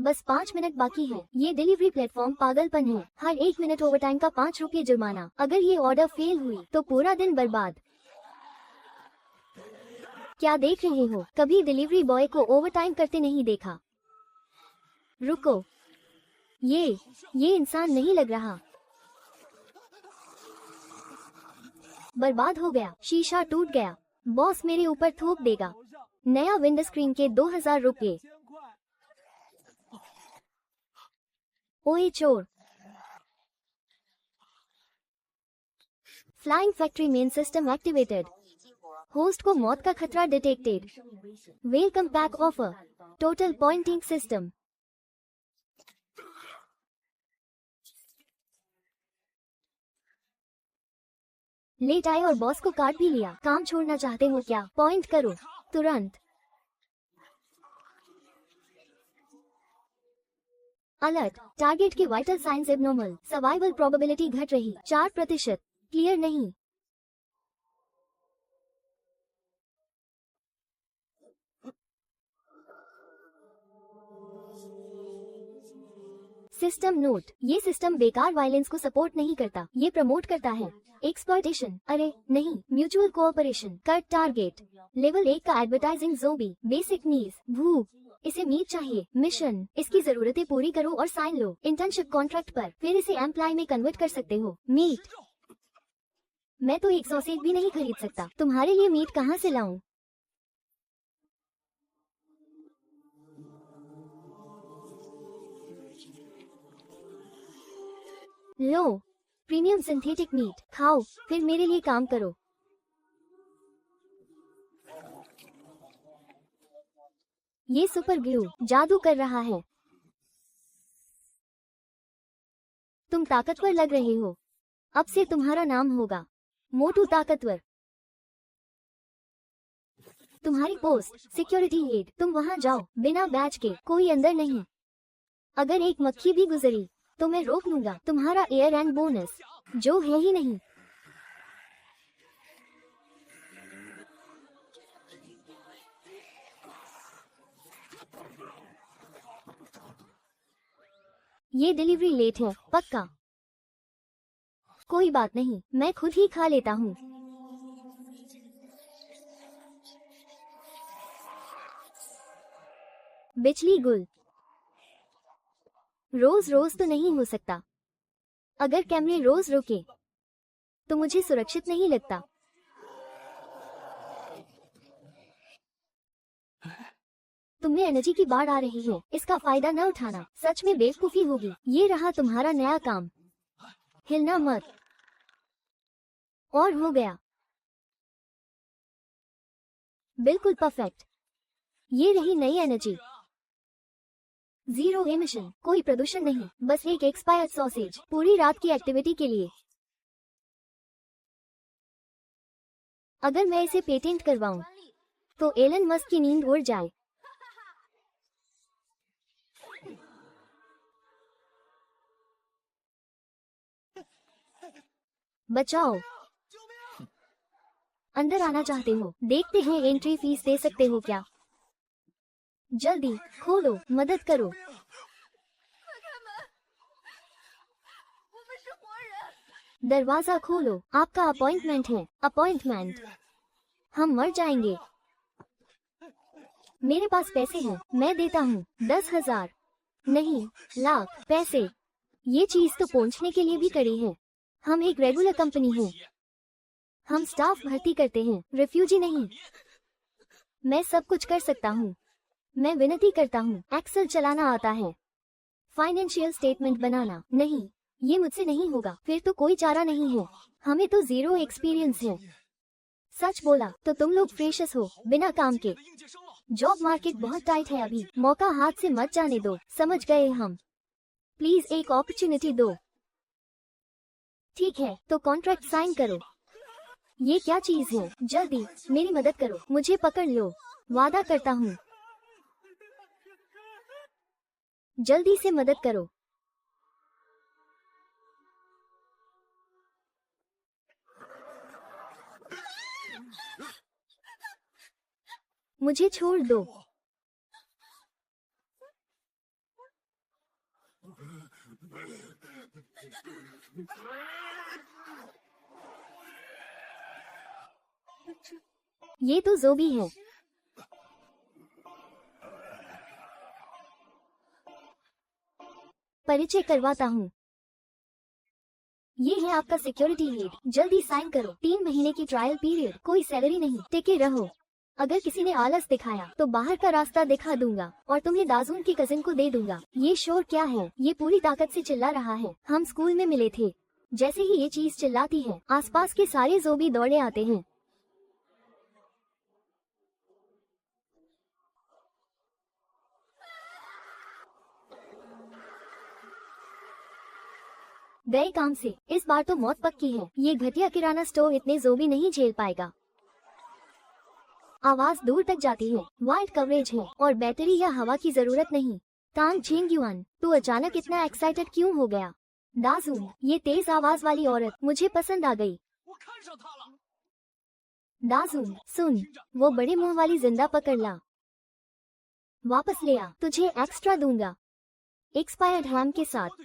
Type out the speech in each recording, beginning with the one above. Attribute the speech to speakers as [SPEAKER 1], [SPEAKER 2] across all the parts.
[SPEAKER 1] बस 5 मिनट बाकी है। ये डिलीवरी प्लेटफॉर्म पागलपन है। हर 1 मिनट ओवरटाइम का 5 रुपये जुर्माना। अगर ये ऑर्डर फेल हुई तो पूरा दिन बर्बाद। क्या देख रहे हो? कभी डिलीवरी बॉय को ओवरटाइम करते नहीं देखा। रुको, ये इंसान नहीं लग रहा। बर्बाद हो गया। शीशा टूट गया। बॉस मेरे ऊपर थोप देगा। नया विंडो स्क्रीन के 2000 रुपये। ओए चोर। Flying factory main system activated. Host को मौत का खतरा detected. Welcome pack offer. Total pointing system. Late आए और बॉस को काट भी लिया। काम छोड़ना चाहते हो क्या? पॉइंट करो तुरंत। अलर्ट, टारगेट के vital science abnormal. Survival probability घट रही 4%। क्लियर नहीं। सिस्टम नोट, ये सिस्टम बेकार वायलेंस को सपोर्ट नहीं करता। ये प्रमोट करता है एक्सप्लॉयटेशन। अरे नहीं, mutual cooperation. Cut target. Level 1 का एडवर्टाइजिंग ज़ोंबी। बेसिक नीड्स, भूख, इसे मीट चाहिए। मिशन, इसकी जरूरतें पूरी करो और साइन लो इंटर्नशिप कॉन्ट्रैक्ट पर। फिर इसे एम्प्लॉय में कन्वर्ट कर सकते हो। मीट, मैं तो एक सॉसेज भी नहीं खरीद सकता। तुम्हारे लिए मीट कहाँ से लाऊं? लो, प्रीमियम सिंथेटिक मीट खाओ, फिर मेरे लिए काम करो। ये सुपर ग्लू जादू कर रहा है। तुम ताकतवर लग रहे हो। अब से तुम्हारा नाम होगा मोटू ताकतवर। तुम्हारी पोस्ट सिक्योरिटी हेड। तुम वहाँ जाओ बिना बैच के। कोई अंदर नहीं। अगर एक मक्खी भी गुजरी तो मैं रोक लूंगा तुम्हारा एयर एंड बोनस, जो है ही नहीं। ये डिलीवरी लेट है पक्का। कोई बात नहीं, मैं खुद ही खा लेता हूँ। बिजली गुल। रोज रोज तो नहीं हो सकता। अगर कैमरे रोज रुके तो मुझे सुरक्षित नहीं लगता। तुम्हें एनर्जी की बाढ़ आ रही है, इसका फायदा न उठाना सच में बेवकूफी होगी। ये रहा तुम्हारा नया काम। हिलना मत। और हो गया। बिल्कुल परफेक्ट। ये रही नई एनर्जी। जीरो एमिशन, कोई प्रदूषण नहीं, बस एक एक्सपायर्ड सॉसेज पूरी रात की एक्टिविटी के लिए। अगर मैं इसे पेटेंट करवाऊं तो एलन मस्क की नींद उड़ जाए। बचाओ। अंदर आना चाहते हो? देखते हैं एंट्री फीस दे सकते हो क्या? जल्दी खोलो, मदद करो। दरवाजा खोलो, आपका अपॉइंटमेंट है। अपॉइंटमेंट। हम मर जाएंगे। मेरे पास पैसे हैं, मैं देता हूँ 10,000 नहीं, लाख पैसे। ये चीज तो पहुंचने के लिए भी कड़ी है। हम एक रेगुलर कंपनी है। हम स्टाफ भर्ती करते हैं, रिफ्यूजी नहीं। मैं सब कुछ कर सकता हूँ। मैं विनती करता हूँ, एक्सेल चलाना आता है। फाइनेंशियल स्टेटमेंट बनाना नहीं, ये मुझसे नहीं होगा। फिर तो कोई चारा नहीं है। हमें तो जीरो एक्सपीरियंस है। सच बोला तो तुम लोग फ्रेशर्स हो, बिना काम के। जॉब मार्केट बहुत टाइट है अभी। मौका हाथ से मत जाने दो, समझ गए हम। प्लीज एक अपॉर्चुनिटी दो। ठीक है, तो कॉन्ट्रैक्ट साइन करो। ये क्या चीज है? जल्दी मेरी मदद करो, मुझे पकड़ लो। वादा करता हूँ, जल्दी से मदद करो। मुझे छोड़ दो। ये तो ज़ोबी है। परिचय करवाता हूँ। ये है आपका सिक्योरिटी लीड, जल्दी साइन करो। 3 महीने की ट्रायल पीरियड, कोई सैलरी नहीं, टिके रहो। अगर किसी ने आलस दिखाया तो बाहर का रास्ता दिखा दूंगा और तुम्हें दाजून की कजिन को दे दूंगा। ये शोर क्या है? ये पूरी ताकत से चिल्ला रहा है। हम स्कूल में मिले थे। जैसे ही ये चीज चिल्लाती है, आसपास के सारे ज़ोबी दौड़े आते हैं। गए काम से। इस बार तो मौत पक्की है। ये घटिया किराना स्टोर इतने ज़ोबी नहीं झेल पाएगा। आवाज दूर तक जाती है। वाइड कवरेज है और बैटरी या हवा की जरूरत नहीं। तांग झेंग्युआन, तू अचानक इतना एक्साइटेड क्यों हो गया? दाजून, ये तेज आवाज वाली औरत मुझे पसंद आ गई। दाजून, सुन, वो बड़े मुंह वाली जिंदा पकड़ ला। वापस ले आ, तुझे एक्स्ट्रा दूंगा। एक्सपायर्ड हैम के साथ।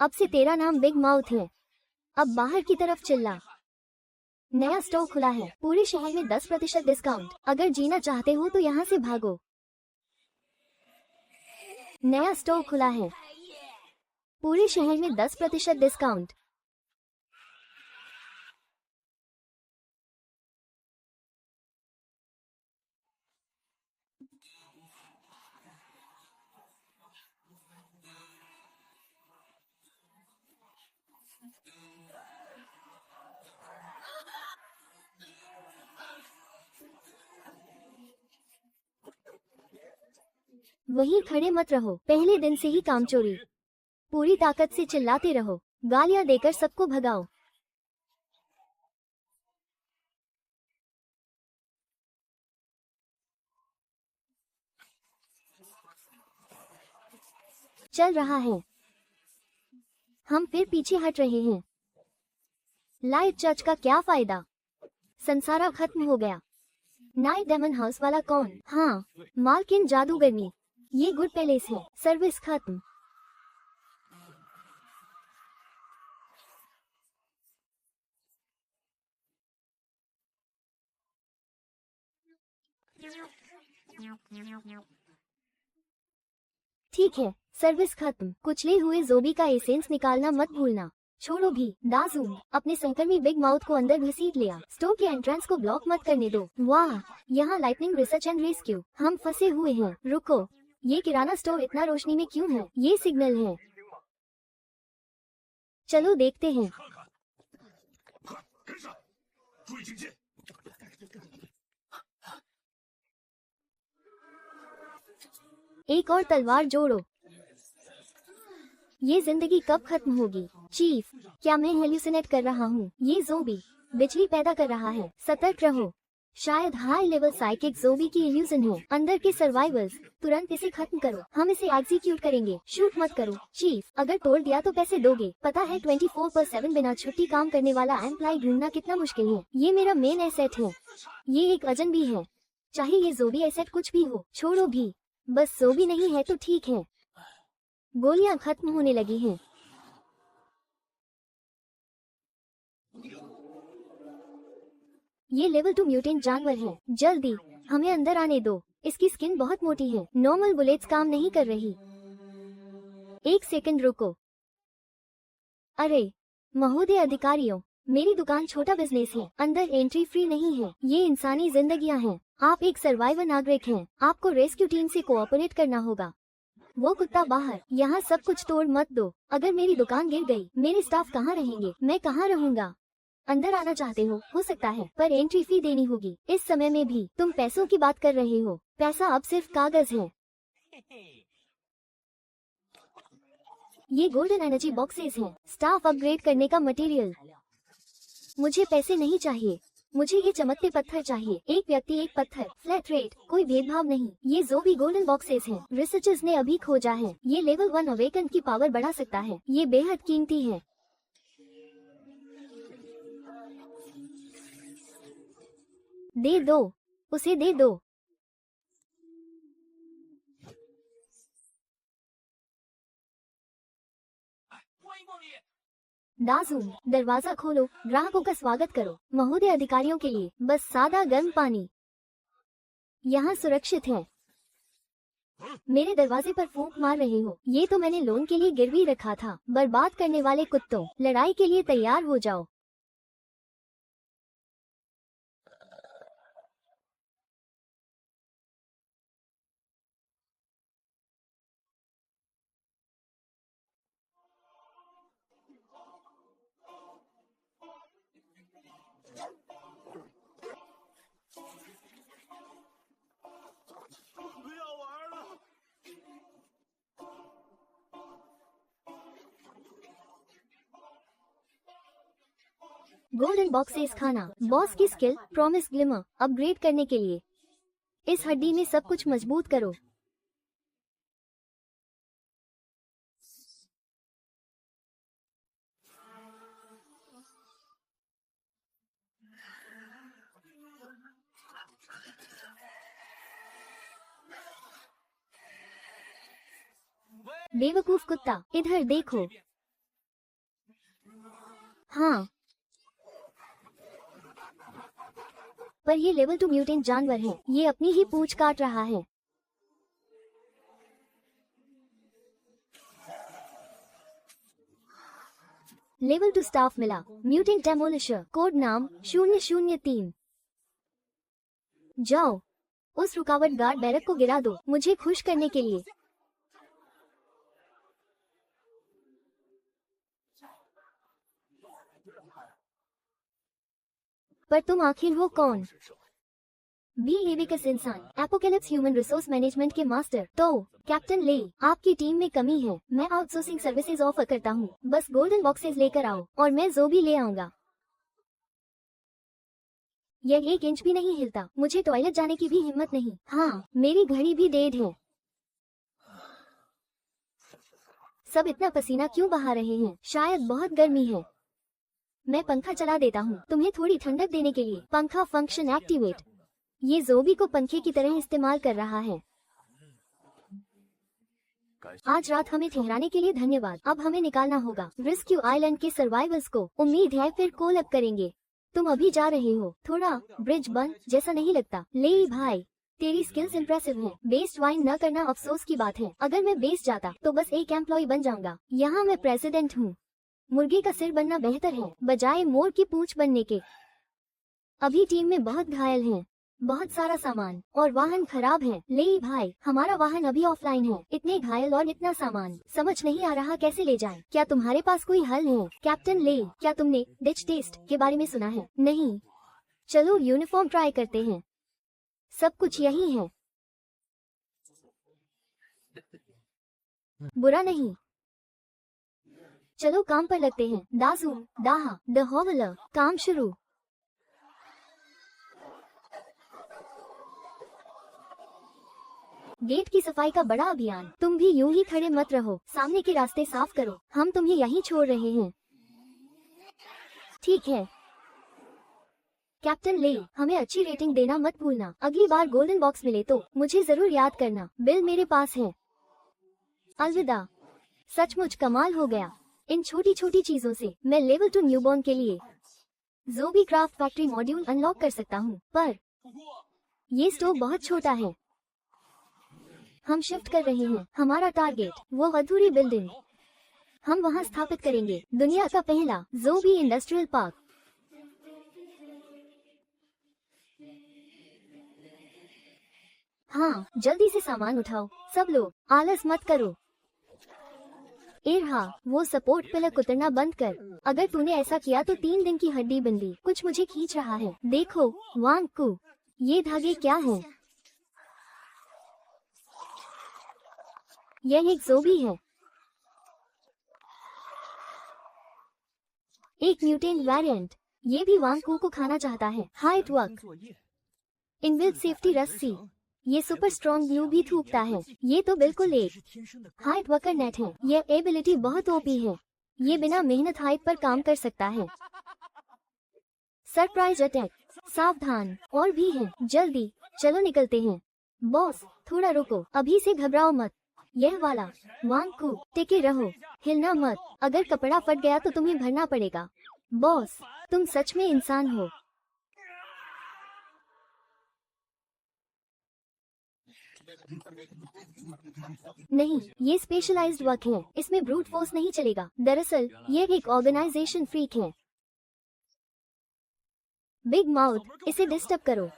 [SPEAKER 1] अब से तेरा नाम बिग माउथ है। अब बाहर की तरफ चिल्ला। नया स्टोर खुला है, पूरे शहर में 10% डिस्काउंट। अगर जीना चाहते हो तो यहाँ से भागो। नया स्टोर खुला है, पूरे शहर में 10% डिस्काउंट। वहीं खड़े मत रहो, पहले दिन से ही कामचोरी। पूरी ताकत से चिल्लाते रहो, गालियां देकर सबको भगाओ। चल रहा है। हम फिर पीछे हट रहे हैं। लाइट चर्च का क्या फायदा? संसारा खत्म हो गया। नाइट डेमन हाउस वाला कौन? हाँ, मालकिन जादूगरनी। ये गुड पैलेस है। सर्विस खत्म। ठीक है, सर्विस खत्म। कुचले हुए ज़ोबी का एसेंस निकालना मत भूलना। छोड़ो भी। दाजून, अपने सहकर्मी बिग माउथ को अंदर घसीट लिया। स्टोर के एंट्रेंस को ब्लॉक मत करने दो। वाह, यहाँ लाइटनिंग रिसर्च एंड रेस्क्यू। हम फंसे हुए हैं। रुको, ये किराना स्टोर इतना रोशनी में क्यों है? ये सिग्नल है। चलो देखते हैं। एक और तलवार जोड़ो। ये जिंदगी कब खत्म होगी? चीफ, क्या मैं हेल्यूसिनेट कर रहा हूँ? ये ज़ोबी बिजली पैदा कर रहा है। सतर्क रहो। शायद हाई लेवल साइकिक ज़ोबी की इल्यूजन है। अंदर के सर्वाइवर्स, तुरंत इसे खत्म करो। हम इसे एग्जीक्यूट करेंगे। शूट मत करो। चीफ, अगर तोड़ दिया तो पैसे दोगे? पता है 24/7 बिना छुट्टी काम करने वाला एम्प्लॉय ढूंढना कितना मुश्किल है। ये मेरा मेन एसेट है। ये एक अजनबी है। चाहे ये ज़ोबी एसेट कुछ भी हो, छोड़ो भी। बस ज़ोबी नहीं है तो ठीक है। गोलियां खत्म होने लगी हैं। ये लेवल 2 म्यूटेंट जानवर है। जल्दी हमें अंदर आने दो। इसकी स्किन बहुत मोटी है। नॉर्मल बुलेट्स काम नहीं कर रही। एक सेकंड रुको। अरे महोदय अधिकारियों, मेरी दुकान छोटा बिजनेस है। अंदर एंट्री फ्री नहीं है। ये इंसानी जिंदगियां हैं। आप एक सर्वाइवर नागरिक हैं। आपको रेस्क्यू टीम से कोऑपरेट करना होगा। वो कुत्ता बाहर। यहाँ सब कुछ तोड़ मत दो। अगर मेरी दुकान गिर गई, मेरे स्टाफ कहाँ रहेंगे? मैं कहाँ रहूँगा? अंदर आना चाहते हो सकता है, पर एंट्री फी देनी होगी। इस समय में भी तुम पैसों की बात कर रहे हो। पैसा अब सिर्फ कागज है। ये गोल्डन एनर्जी बॉक्सेस हैं। स्टाफ अपग्रेड करने का मटेरियल। मुझे पैसे नहीं चाहिए, मुझे ये चमकते पत्थर चाहिए। एक व्यक्ति एक पत्थर, फ्लैट रेट, कोई भेदभाव नहीं। ये ज़ोबी गोल्डन बॉक्सेस हैं। रिसर्चर्स ने अभी खोजा है, ये लेवल 1 अवेकन की पावर बढ़ा सकता है। ये बेहद कीमती है। दे दो, उसे दे दो। दाजू, दरवाजा खोलो, ग्राहकों का स्वागत करो। महोदय, अधिकारियों के लिए बस सादा गर्म पानी। यहाँ सुरक्षित है। मेरे दरवाजे पर फूंक मार रहे हो? ये तो मैंने लोन के लिए गिरवी रखा था। बर्बाद करने वाले कुत्तों, लड़ाई के लिए तैयार हो जाओ। गोल्डन बॉक्सेस खाना, बॉस की स्किल, प्रॉमिस ग्लिमर, अपग्रेड करने के लिए इस हड्डी में सब कुछ मजबूत करो। बेवकूफ कुत्ता, इधर देखो। हाँ, पर ये लेवल 2 म्यूटेंट जानवर है। ये अपनी ही पूंछ काट रहा है। लेवल 2 स्टाफ मिला, म्यूटेंट डेमोलिशर, कोड नाम 003। जाओ, उस रुकावट गार्ड बैरक को गिरा दो, मुझे खुश करने के लिए। पर तुम आखिर हो कौन? बी एविकस इंसान, एपोकेलिप्स ह्यूमन रिसोर्स मैनेजमेंट के मास्टर। तो कैप्टन ले, आपकी टीम में कमी है। मैं आउटसोर्सिंग सर्विसेज ऑफर करता हूँ। बस गोल्डन बॉक्सेस लेकर आओ और मैं ज़ोबी ले आऊंगा। यह 1 इंच भी नहीं हिलता। मुझे टॉयलेट जाने की भी हिम्मत नहीं। हाँ, मेरी घड़ी भी डेड है। सब इतना पसीना क्यों बहा रहे हैं? शायद बहुत गर्मी है। मैं पंखा चला देता हूँ तुम्हें थोड़ी ठंडक देने के लिए। पंखा फंक्शन एक्टिवेट। ये ज़ोबी को पंखे की तरह इस्तेमाल कर रहा है। आज रात हमें ठहराने के लिए धन्यवाद। अब हमें निकालना होगा। रेस्क्यू आइलैंड के सर्वाइवर्स को। उम्मीद है फिर कॉल अप करेंगे। तुम अभी जा रहे हो? थोड़ा ब्रिज बंद जैसा नहीं लगता। ले भाई, तेरी स्किल्स इम्प्रेसिव हैं। बेस ज्वाइन न करना अफसोस की बात है। अगर मैं बेस जाता तो बस एक एम्प्लॉय बन जाऊंगा। यहाँ मैं प्रेसिडेंट हूँ। मुर्गी का सिर बनना बेहतर है बजाय मोर की पूंछ बनने के। अभी टीम में बहुत घायल हैं। बहुत सारा सामान और वाहन खराब है। ले भाई, हमारा वाहन अभी ऑफलाइन है। इतने घायल और इतना सामान, समझ नहीं आ रहा कैसे ले जाएं। क्या तुम्हारे पास कोई हल है? कैप्टन ले, क्या तुमने डिच टेस्ट के बारे में सुना है? नहीं। चलो यूनिफॉर्म ट्राई करते हैं। सब कुछ यही है। बुरा नहीं, चलो काम पर लगते हैं। दाजू, दाहा, द हॉवलर, काम शुरू। गेट की सफाई का बड़ा अभियान। तुम भी यूं ही खड़े मत रहो, सामने के रास्ते साफ करो। हम तुम्हें यहीं छोड़ रहे हैं। ठीक है कैप्टन ले, हमें अच्छी रेटिंग देना मत भूलना। अगली बार गोल्डन बॉक्स मिले तो मुझे जरूर याद करना। बिल मेरे पास है। अलविदा। सचमुच कमाल हो गया। इन छोटी छोटी चीजों से मैं लेवल 2 न्यूबॉर्न के लिए ज़ोबी क्राफ्ट फैक्ट्री मॉड्यूल अनलॉक कर सकता हूँ। पर ये स्टोव बहुत छोटा है। हम शिफ्ट कर रहे हैं। हमारा टारगेट वो अधूरी बिल्डिंग हम वहाँ स्थापित करेंगे। दुनिया का पहला ज़ोबी इंडस्ट्रियल पार्क। हाँ, जल्दी से सामान उठाओ। सब लोग आलस मत करो। एरहा, वो सपोर्ट पिलर उतरना बंद कर। अगर तूने ऐसा किया तो 3 दिन की हड्डी बंदी। कुछ मुझे खींच रहा है। देखो वांगकू, ये धागे क्या हैं? यह एक ज़ोबी है। एक म्यूटेंट वेरिएंट। ये भी वांगकू को खाना चाहता है। हाइट वर्क, इनबिल्ट सेफ्टी रस्सी, ये सुपर स्ट्रॉन्ग ग्लू भी थूकता है। ये तो बिल्कुल एक हाइट वर्कर नेट है। ये एबिलिटी बहुत ओपी है। ये बिना मेहनत हाइट पर काम कर सकता है। सरप्राइज अटैक, सावधान, और भी है। जल्दी चलो निकलते हैं। बॉस थोड़ा रुको, अभी से घबराओ मत। यह वाला वांगकू, टिके रहो, हिलना मत। अगर कपड़ा फट गया तो तुम्हें भरना पड़ेगा। बॉस तुम सच में इंसान हो। नहीं, ये स्पेशलाइज्ड वर्क है, इसमें ब्रूट फोर्स नहीं चलेगा। दरअसल ये एक ऑर्गेनाइजेशन फ्रीक है। बिग माउथ, इसे डिस्टर्ब करो।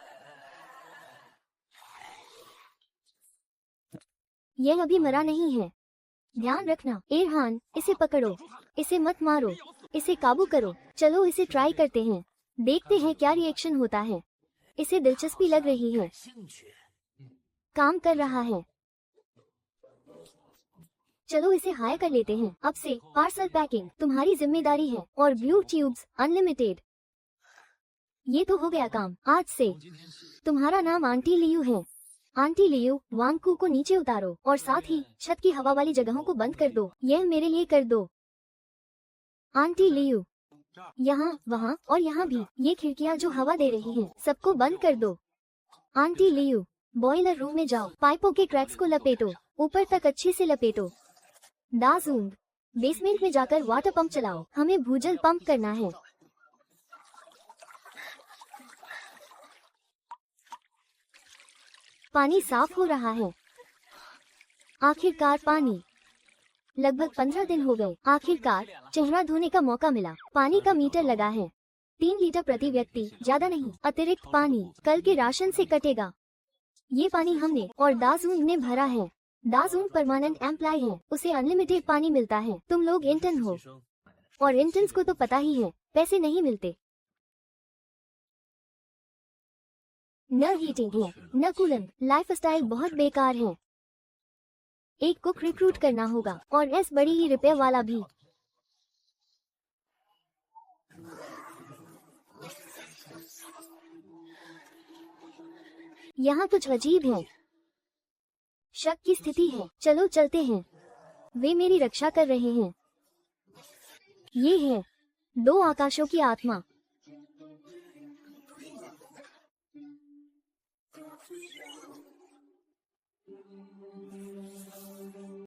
[SPEAKER 1] यह अभी मरा नहीं है, ध्यान रखना। इरहान इसे पकड़ो, इसे मत मारो, इसे काबू करो। चलो इसे ट्राई करते हैं, देखते हैं क्या रिएक्शन होता है। इसे दिलचस्पी लग रही है, काम कर रहा है। चलो इसे हायर कर लेते हैं। अब से पार्सल पैकिंग तुम्हारी जिम्मेदारी है, और ग्लू ट्यूब्स अनलिमिटेड। ये तो हो गया काम। आज से तुम्हारा नाम आंटी लियू है। आंटी लियू, वांगकू को नीचे उतारो और साथ ही छत की हवा वाली जगहों को बंद कर दो। यह मेरे लिए कर दो। आंटी लियू, यहाँ, वहाँ और यहाँ भी ये खिड़कियाँ जो हवा दे रही हैं, सबको बंद कर दो। आंटी लियू, बॉयलर रूम में जाओ, पाइपों के क्रैक्स को लपेटो, ऊपर तक अच्छे से लपेटो। दाजूंग, बेसमेंट में जाकर वाटर पंप चलाओ, हमें भूजल पंप करना है। पानी साफ हो रहा है। आखिरकार पानी। लगभग 15 दिन हो गए, आखिरकार चेहरा धोने का मौका मिला। पानी का मीटर लगा है, 3 लीटर प्रति व्यक्ति, ज्यादा नहीं। अतिरिक्त पानी कल के राशन से कटेगा। ये पानी हमने और दाजून ने भरा है। दाजून परमानेंट एम्प्लॉय है, उसे अनलिमिटेड पानी मिलता है। तुम लोग इंटर्न हो, और इंटर्न्स को तो पता ही है, पैसे नहीं मिलते। न हीटिंग है, न कूलेंट। लाइफस्टाइल बहुत बेकार है। एक कुक रिक्रूट करना होगा, और ऐस बड़ी ही रिपेयर वाला भी। यहाँ कुछ अजीब है, शक की स्थिति है। चलो चलते हैं, वे मेरी रक्षा कर रहे हैं। ये है 2 आकाशों की आत्मा।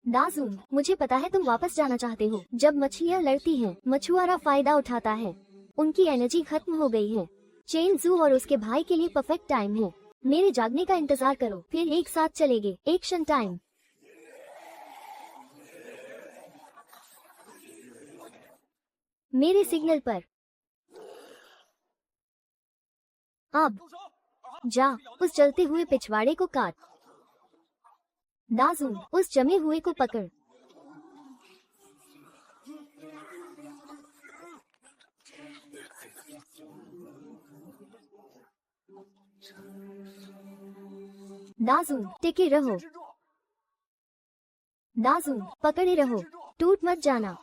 [SPEAKER 1] दाजून, मुझे पता है तुम वापस जाना चाहते हो। जब मछलियाँ लड़ती हैं, मछुआरा फायदा उठाता है। उनकी एनर्जी खत्म हो गई है। चेन जू और उसके भाई के लिए परफेक्ट टाइम है। मेरे जागने का इंतजार करो, फिर एक साथ चलेंगे। Action time. मेरे सिग्नल पर। अब जा, उस जलते हुए पिछवाड़े को काट। दाजून, उस जमे हुए को पकड़। दाजून, टिके रहो। दाजून, पकड़े रहो, टूट मत जाना।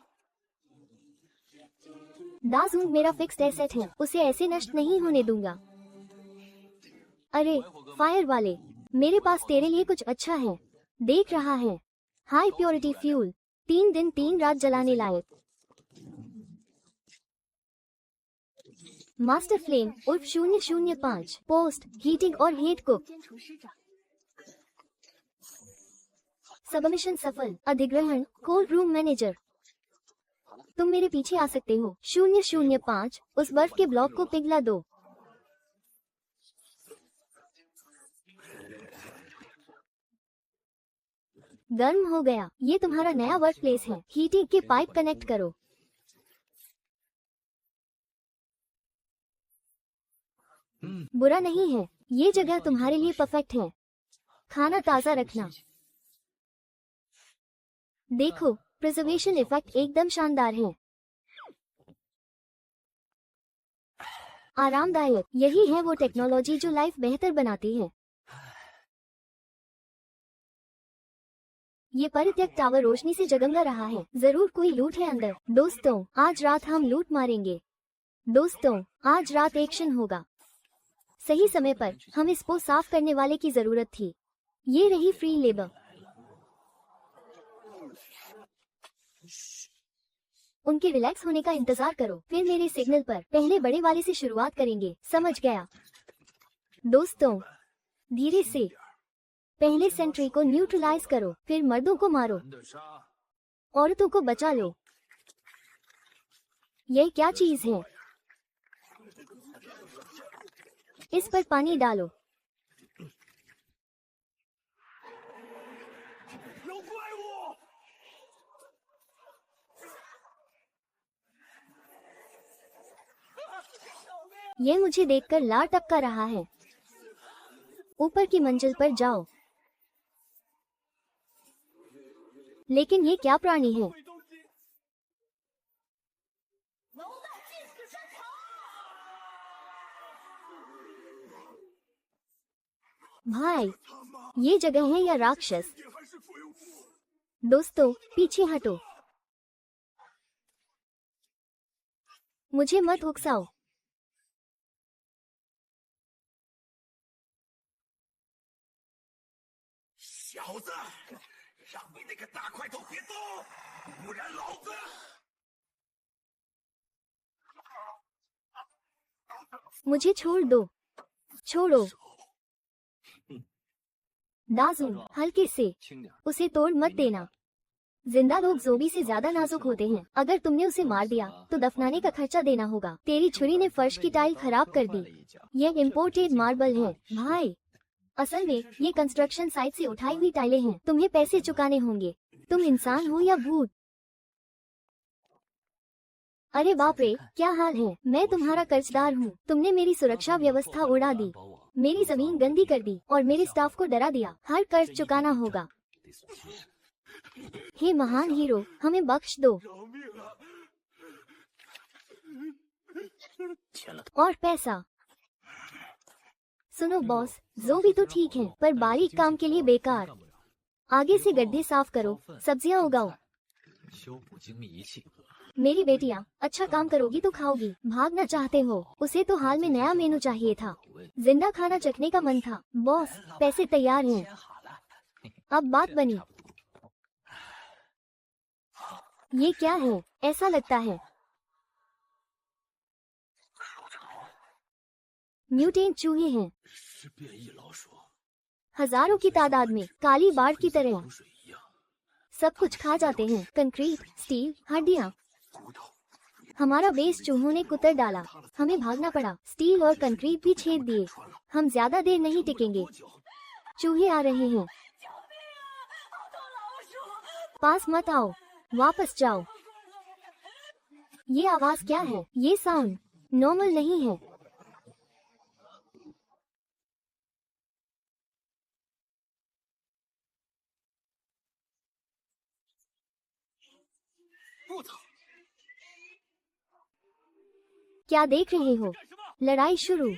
[SPEAKER 1] दाजून मेरा फिक्स्ड एसेट है, उसे ऐसे नष्ट नहीं होने दूंगा। अरे फायर वाले, मेरे पास तेरे लिए कुछ अच्छा है। देख रहा है, हाई प्योरिटी फ्यूल, 3 दिन 3 रात जलाने लायक। मास्टर फ्लेम उर्फ 005, पोस्ट हीटिंग और हीट कुक। सबमिशन सफल। अधिग्रहण कोल्ड रूम मैनेजर। तुम मेरे पीछे आ सकते हो। 005, उस बर्फ के ब्लॉक को पिघला दो। गर्म हो गया। ये तुम्हारा नया वर्क प्लेस है। हीटिंग के पाइप कनेक्ट करो। बुरा नहीं है, ये जगह तुम्हारे लिए परफेक्ट है। खाना ताज़ा रखना। देखो, प्रिजर्वेशन इफेक्ट एकदम शानदार है। आरामदायक, यही है वो टेक्नोलॉजी जो लाइफ बेहतर बनाती है। ये परित्यक्त टावर रोशनी से जगमगा रहा है। जरूर कोई लूट है अंदर। दोस्तों, आज रात हम लूट मारेंगे। दोस्तों, आज रात एक्शन होगा। सही समय पर हम इसको साफ करने वाले की जरूरत थी। ये रही फ्री लेबर। उनके रिलैक्स होने का इंतजार करो, फिर मेरे सिग्नल पर पहले बड़े वाले से शुरुआत करेंगे, समझ गया? दोस्तों, धीरे से पहले सेंट्री को न्यूट्रलाइज करो, फिर मर्दों को मारो, औरतों को बचा लो। यह क्या चीज है? इस पर पानी डालो। यह मुझे देखकर लार टपका रहा है। ऊपर की मंजिल पर जाओ। लेकिन ये क्या प्राणी है? भाई, ये जगह है या राक्षस? दोस्तों, पीछे हटो। मुझे मत उकसाओ। मुझे छोड़ दो। छोड़ो। दाजू, हल्के से उसे तोड़ मत देना। जिंदा लोग जोबी से ज्यादा नाजुक होते हैं। अगर तुमने उसे मार दिया तो दफनाने का खर्चा देना होगा। तेरी छुरी ने फर्श की टाइल खराब कर दी। यह इम्पोर्टेड मार्बल है भाई। असल में ये कंस्ट्रक्शन साइट से उठाई हुई टाइलें हैं। तुम्हें पैसे चुकाने होंगे। तुम इंसान हो या भूत? अरे बाप रे, क्या हाल है? मैं तुम्हारा कर्जदार हूँ। तुमने मेरी सुरक्षा व्यवस्था उड़ा दी, मेरी जमीन गंदी कर दी और मेरे स्टाफ को डरा दिया। हर कर्ज चुकाना होगा। हे महान हीरो, हमें बख्श दो। और पैसा। सुनो बॉस, जोबी तो ठीक है, पर बारीक काम के लिए बेकार। आगे से गड्ढे साफ करो, सब्जियां उगाओ। मेरी बेटियां, अच्छा काम करोगी तो खाओगी। भागना चाहते हो? उसे तो हाल में नया मेनू चाहिए था। जिंदा खाना चखने का मन था। बॉस, पैसे तैयार हैं। अब बात बनी। ये क्या है? ऐसा लगता है म्यूटेंट चूहे हैं, हजारों की तादाद में, काली बाढ़ की तरह। सब कुछ खा जाते हैं। कंक्रीट, स्टील, हड्डियां। हमारा बेस चूहों ने कुतर डाला। हमें भागना पड़ा। स्टील और कंक्रीट भी छेद दिए। हम ज्यादा देर नहीं टिकेंगे। चूहे आ रहे हैं। पास मत आओ, वापस जाओ। ये आवाज क्या है? ये साउंड नॉर्मल नहीं है। क्या देख रहे हो? लड़ाई शुरू।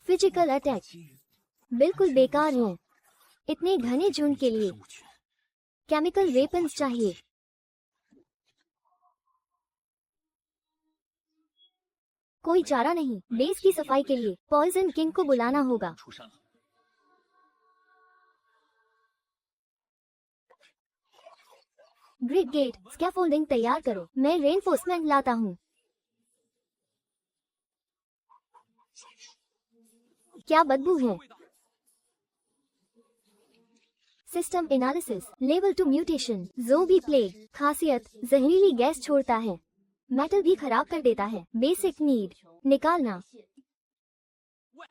[SPEAKER 1] फिजिकल अटैक बिल्कुल बेकार है। इतने घने झुंड के लिए केमिकल वेपन्स चाहिए। कोई चारा नहीं। बेस की सफाई के लिए पॉइजन किंग को बुलाना होगा। ग्रिड गेट, स्कैफोल्डिंग तैयार करो। मैं रेनफोर्समेंट लाता हूँ। क्या बदबू है? System analysis, level 2 mutation, zombie plague. खासियत, जहरीली गैस छोड़ता है, मेटल भी खराब कर देता है। बेसिक नीड, निकालना।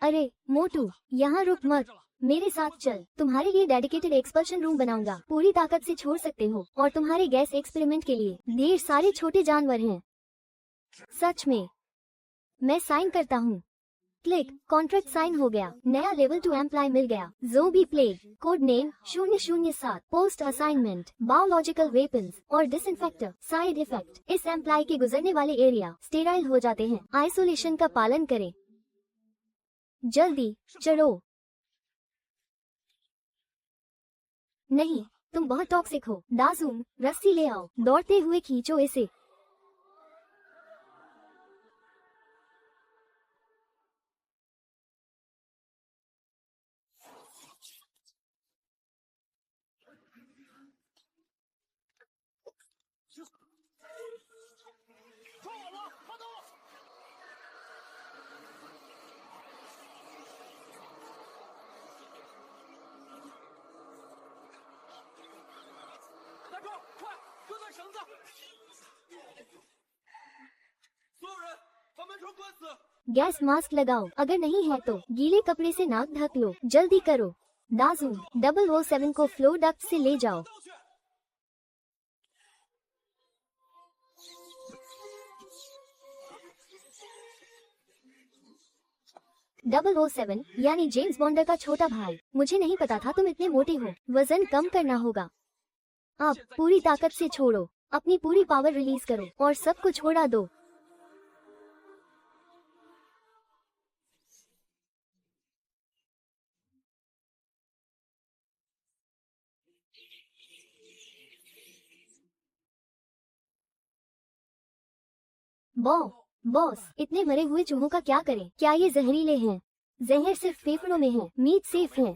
[SPEAKER 1] अरे मोटू, यहाँ रुक मत, मेरे साथ चल। तुम्हारे लिए डेडिकेटेड एक्सपल्शन रूम बनाऊंगा। पूरी ताकत से छोड़ सकते हो। और तुम्हारे गैस एक्सपेरिमेंट के लिए ढेर सारे छोटे जानवर हैं। सच में, मैं साइन करता हूँ। क्लिक, कॉन्ट्रैक्ट साइन हो गया, नया लेवल 2 एम्प्लॉय मिल गया। Zombie plague, code name 007, post assignment, biological weapons और डिसइंफेक्टर। साइड इफेक्ट, इस एम्प्लॉय के गुजरने वाले एरिया स्टेराइल हो जाते हैं। आइसोलेशन का पालन करें। जल्दी चढ़ो। नहीं, तुम बहुत टॉक्सिक हो। दाजूम, रस्सी ले आओ, दौड़ते हुए खींचो इसे। गैस मास्क लगाओ, अगर नहीं है तो गीले कपड़े से नाक ढक लो। जल्दी करो। दाजूम, 007 को फ्लो डक्ट से ले जाओ। 007 यानी जेम्स बॉन्ड का छोटा भाई। मुझे नहीं पता था तुम इतने मोटे हो। वजन कम करना होगा। अब पूरी ताकत से छोड़ो, अपनी पूरी पावर रिलीज करो और सबको छोड़ा दो। बॉस, इतने मरे हुए चूहों का क्या करें? क्या ये जहरीले हैं? जहर सिर्फ फेफड़ों में है, मीट सेफ है।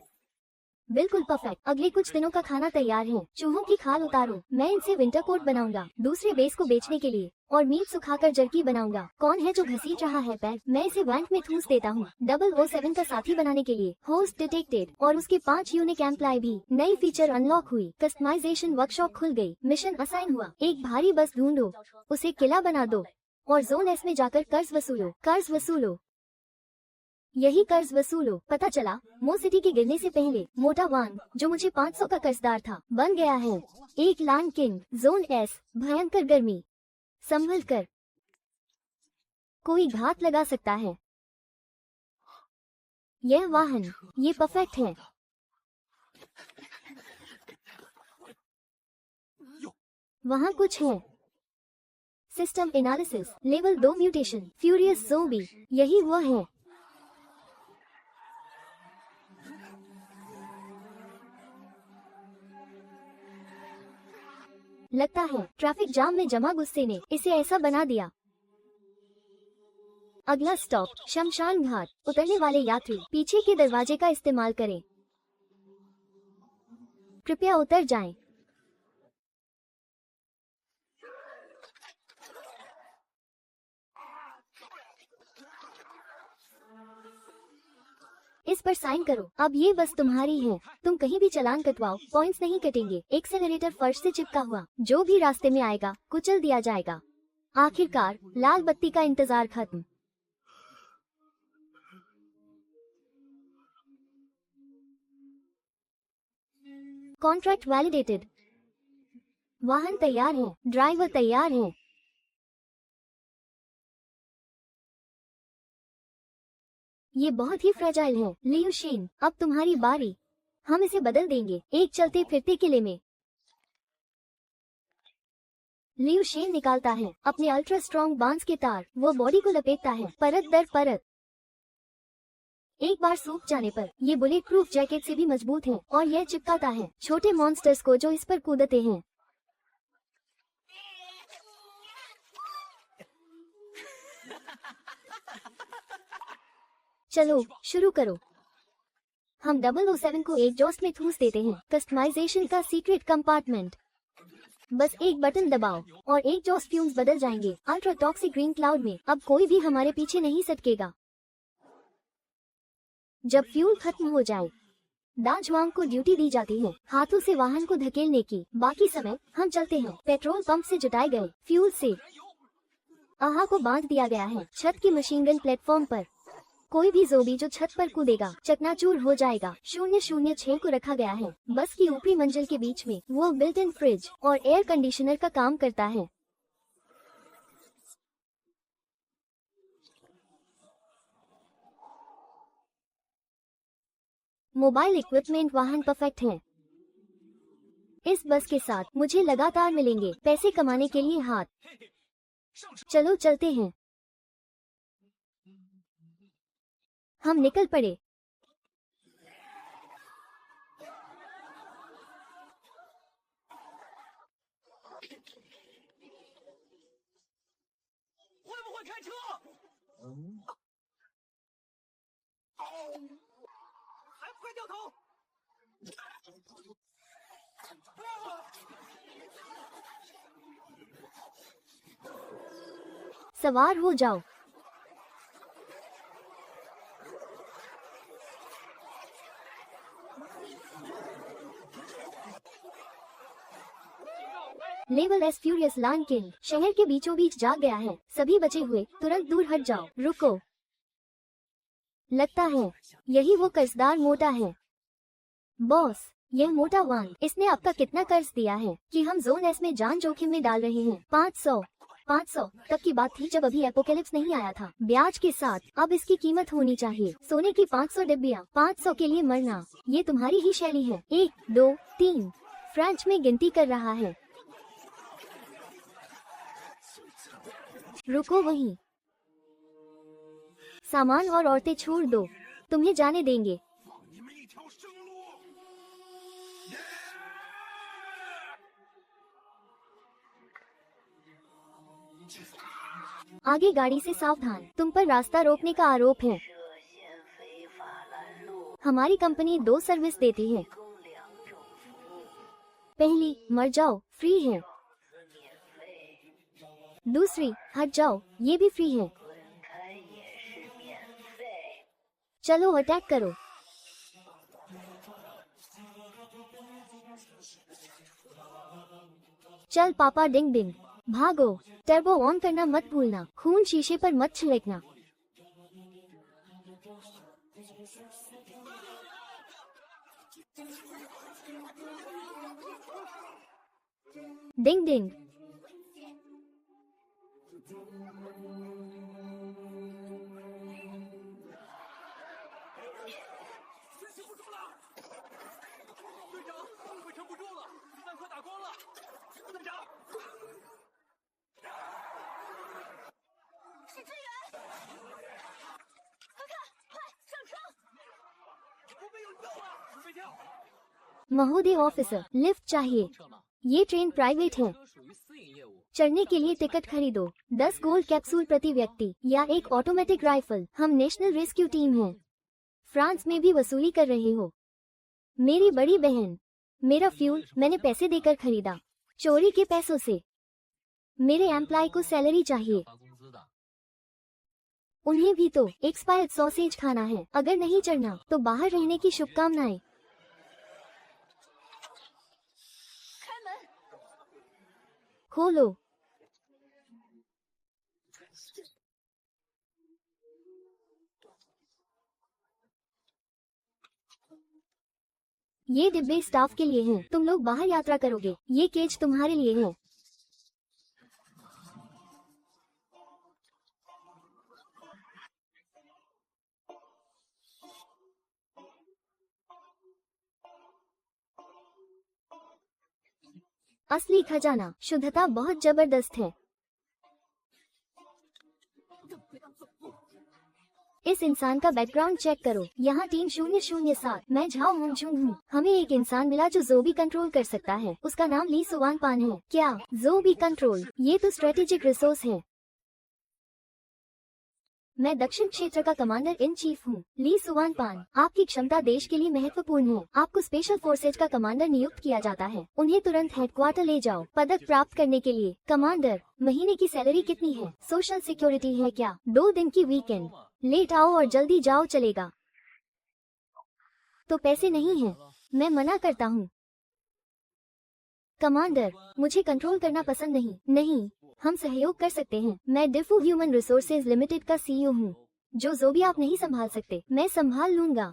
[SPEAKER 1] बिल्कुल परफेक्ट। अगले कुछ दिनों का खाना तैयार है। चूहों की खाल उतारो, मैं इनसे विंटर कोट बनाऊंगा दूसरे बेस को बेचने के लिए, और मीट सुखाकर जर्की बनाऊंगा। कौन है जो घसीट रहा है पैर? मैं इसे वैंट में ठूस देता हूँ। 007 का साथी बनाने के लिए होस्ट डिटेक्टेड और उसके 5 यूनिक एम्प्लॉय भी। नई फीचर अनलॉक हुई, कस्टमाइजेशन वर्कशॉप खुल गई, मिशन असाइन हुआ। एक भारी बस ढूंढो, उसे किला बना दो और जोन एस में जाकर कर्ज वसूलो। कर्ज वसूलो, यही कर्ज वसूलो। पता चला मो सिटी के गिरने से पहले मोटा वान, जो मुझे 500 का कर्जदार था, बन गया है एक लैंड किंग। जोन एस, भयंकर गर्मी, संभल कर, कोई घात लगा सकता है। यह वाहन, ये परफेक्ट है। वहाँ कुछ है। System analysis, level 2 mutation, furious zombie, यही वो है। लगता है ट्रैफिक जाम में जमा गुस्से ने इसे ऐसा बना दिया। अगला स्टॉप शमशान घाट। उतरने वाले यात्री पीछे के दरवाजे का इस्तेमाल करें। कृपया उतर जाएं। इस पर साइन करो। अब ये बस तुम्हारी है। तुम कहीं भी चालान कटवाओ, पॉइंट्स नहीं कटेंगे। एक्सेलरेटर फर्श से चिपका हुआ, जो भी रास्ते में आएगा कुचल दिया जाएगा। आखिरकार लाल बत्ती का इंतजार खत्म। Contract validated. वाहन तैयार है, ड्राइवर तैयार है। ये बहुत ही फ्रेजाइल है। लियू शेन, अब तुम्हारी बारी। हम इसे बदल देंगे एक चलते फिरते किले में। लियू शेन निकालता है अपने अल्ट्रा स्ट्रॉन्ग बांस के तार। वो बॉडी को लपेटता है परत दर परत। एक बार सूख जाने पर ये बुलेट प्रूफ जैकेट से भी मजबूत है और यह चिपकाता है छोटे मॉन्स्टर्स को जो इस पर कूदते हैं। चलो शुरू करो। हम 007 को एग्जॉस्ट में ठूस देते हैं। कस्टमाइजेशन का सीक्रेट कंपार्टमेंट। बस एक बटन दबाओ और एग्जॉस्ट फ्यूम्स बदल जाएंगे अल्ट्रा टॉक्सिक ग्रीन क्लाउड में। अब कोई भी हमारे पीछे नहीं सटकेगा। जब फ्यूल खत्म हो जाए, दाजवांग को ड्यूटी दी जाती है हाथों से वाहन को धकेलने की। बाकी समय हम चलते हैं पेट्रोल पंप से जुटाए गए फ्यूल से। आहा को बांध दिया गया है छत की मशीन गन प्लेटफॉर्म पर। कोई भी ज़ोंबी जो छत पर कूदेगा चकनाचूर हो जाएगा। 006 को रखा गया है बस की ऊपरी मंजिल के बीच में। वो बिल्ट इन फ्रिज और एयर कंडीशनर का काम करता है। मोबाइल इक्विपमेंट वाहन परफेक्ट हैं। इस बस के साथ मुझे लगातार मिलेंगे पैसे कमाने के लिए हाथ। चलो चलते हैं। हम निकल पड़े। सवार हो जाओ। Level S furious Lion King शहर के बीचों बीच जा गया है। सभी बचे हुए तुरंत दूर हट जाओ। रुको, लगता है यही वो कर्जदार मोटा है। बॉस, यह मोटा वान, इसने अब तक कितना कर्ज दिया है कि हम जोन एस में जान जोखिम में डाल रहे हैं। 500 तक की बात थी जब अभी एपोकेलिप्स नहीं आया था। ब्याज के साथ अब इसकी कीमत होनी चाहिए। सोने की 500 डिब्बियाँ। 500 के लिए मरना, ये तुम्हारी ही शैली है। 1 2 3 फ्रेंच में गिनती कर रहा है। रुको वहीं, सामान और औरतें छोड़ दो, तुम्हें जाने देंगे। आगे गाड़ी से सावधान, तुम पर रास्ता रोकने का आरोप है। हमारी कंपनी 2 सर्विस देती है। पहली, मर जाओ, फ्री है। दूसरी, हट जाओ, ये भी फ्री है। चलो अटैक करो। चल पापा डिंग डिंग, भागो। टर्बो ऑन करना मत भूलना, खून शीशे पर मत छिड़कना। डिंग डिंग। महोदय ऑफिसर, लिफ्ट चाहिए। ये ट्रेन प्राइवेट है। चढ़ने के लिए टिकट खरीदो। 10 गोल्ड कैप्सूल प्रति व्यक्ति या एक ऑटोमेटिक राइफल। हम नेशनल रेस्क्यू टीम हैं। फ्रांस में भी वसूली कर रहे हो। मेरी बड़ी बहन, मेरा फ्यूल मैंने पैसे देकर खरीदा, चोरी के पैसों से। मेरे एम्प्लॉय को सैलरी चाहिए। उन्हें भी तो एक्सपायर्ड सॉसेज खाना है। अगर नहीं चढ़ना तो बाहर रहने की शुभकामनाएं। खोलो। ये डिब्बे स्टाफ के लिए हैं। तुम लोग बाहर यात्रा करोगे, ये केज तुम्हारे लिए है। असली खजाना, शुद्धता बहुत जबरदस्त है। इस इंसान का बैकग्राउंड चेक करो। यहाँ 3007। मैं झाओ होंगचुंग हूँ। हमें एक इंसान मिला जो जोबी कंट्रोल कर सकता है। उसका नाम ली सुवान पान है। क्या जोबी कंट्रोल? ये तो स्ट्रेटेजिक रिसोर्स है। मैं दक्षिण क्षेत्र का कमांडर इन चीफ हूँ, ली सुवान पान। आपकी क्षमता देश के लिए महत्वपूर्ण है। आपको स्पेशल फोर्सेज का कमांडर नियुक्त किया जाता है। उन्हें तुरंत हेडक्वार्टर ले जाओ पदक प्राप्त करने के लिए। कमांडर, महीने की सैलरी कितनी है? सोशल सिक्योरिटी है क्या? 2 दिन की वीकेंड। लेट आओ और जल्दी जाओ, चलेगा? तो पैसे नहीं है, मैं मना करता हूँ। कमांडर, मुझे कंट्रोल करना पसंद नहीं, हम सहयोग कर सकते हैं। मैं डिफू ह्यूमन रिसोर्सेज लिमिटेड का सीईओ हूँ। जो भी आप नहीं संभाल सकते, मैं संभाल लूंगा।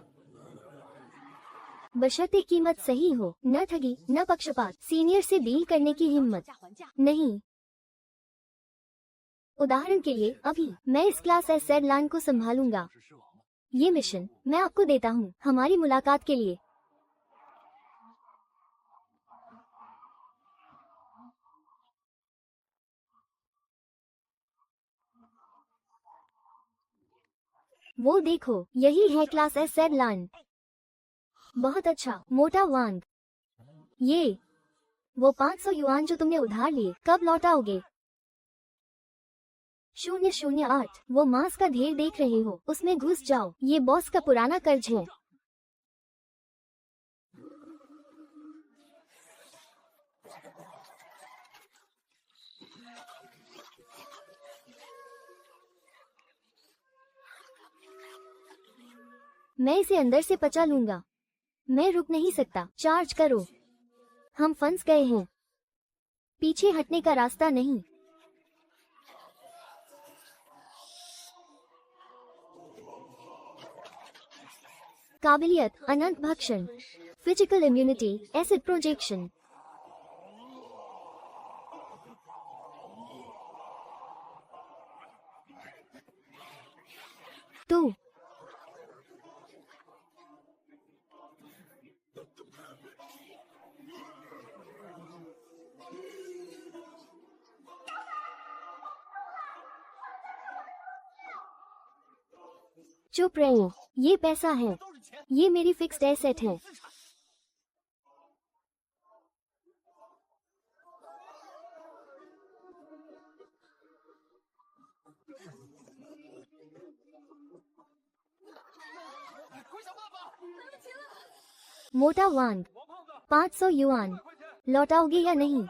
[SPEAKER 1] बशर्ते कीमत सही हो, न ठगी न पक्षपात। सीनियर से डील करने की हिम्मत नहीं। उदाहरण के लिए, अभी मैं इस क्लास एस लाइन को संभालूंगा। ये मिशन मैं आपको देता हूँ हमारी मुलाकात के लिए। वो देखो, यही है क्लास एस सेड लैंड। बहुत अच्छा मोटा वांग। ये वो 500 युआन जो तुमने उधार लिए कब लौटाओगे? 008। वो मांस का ढेर देख रहे हो, उसमें घुस जाओ, ये बॉस का पुराना कर्ज है। मैं इसे अंदर से पचा लूंगा। मैं रुक नहीं सकता, चार्ज करो। हम फंस गए हैं, पीछे हटने का रास्ता नहीं। काबिलियत अनंत भक्षण, फिजिकल इम्यूनिटी, एसिड प्रोजेक्शन। तो चुप रहो, ये पैसा है, ये मेरी फिक्स्ड एसेट है। मोटा वांग, 500 युआन लौटाओगे या नहीं?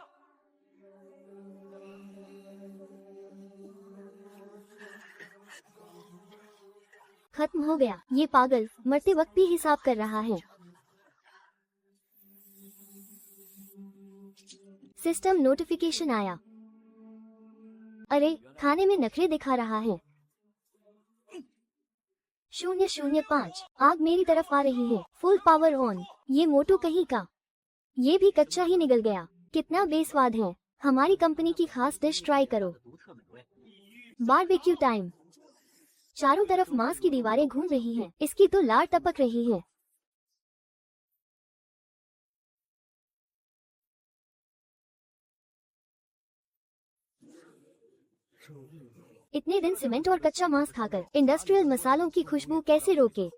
[SPEAKER 1] खत्म हो गया। ये पागल मरते वक्त भी हिसाब कर रहा है। सिस्टम नोटिफिकेशन आया। अरे, खाने में नखरे दिखा रहा है। 005। आग मेरी तरफ आ रही है, फुल पावर ऑन। ये मोटू कहीं का, ये भी कच्चा ही निकल गया। कितना बेस्वाद है। हमारी कंपनी की खास डिश ट्राई करो। Barbecue time. चारों तरफ मांस की दीवारें घूम रही हैं, इसकी तो लार टपक रही है। इतने दिन सीमेंट और कच्चा मांस खाकर इंडस्ट्रियल मसालों की खुशबू कैसे रोके?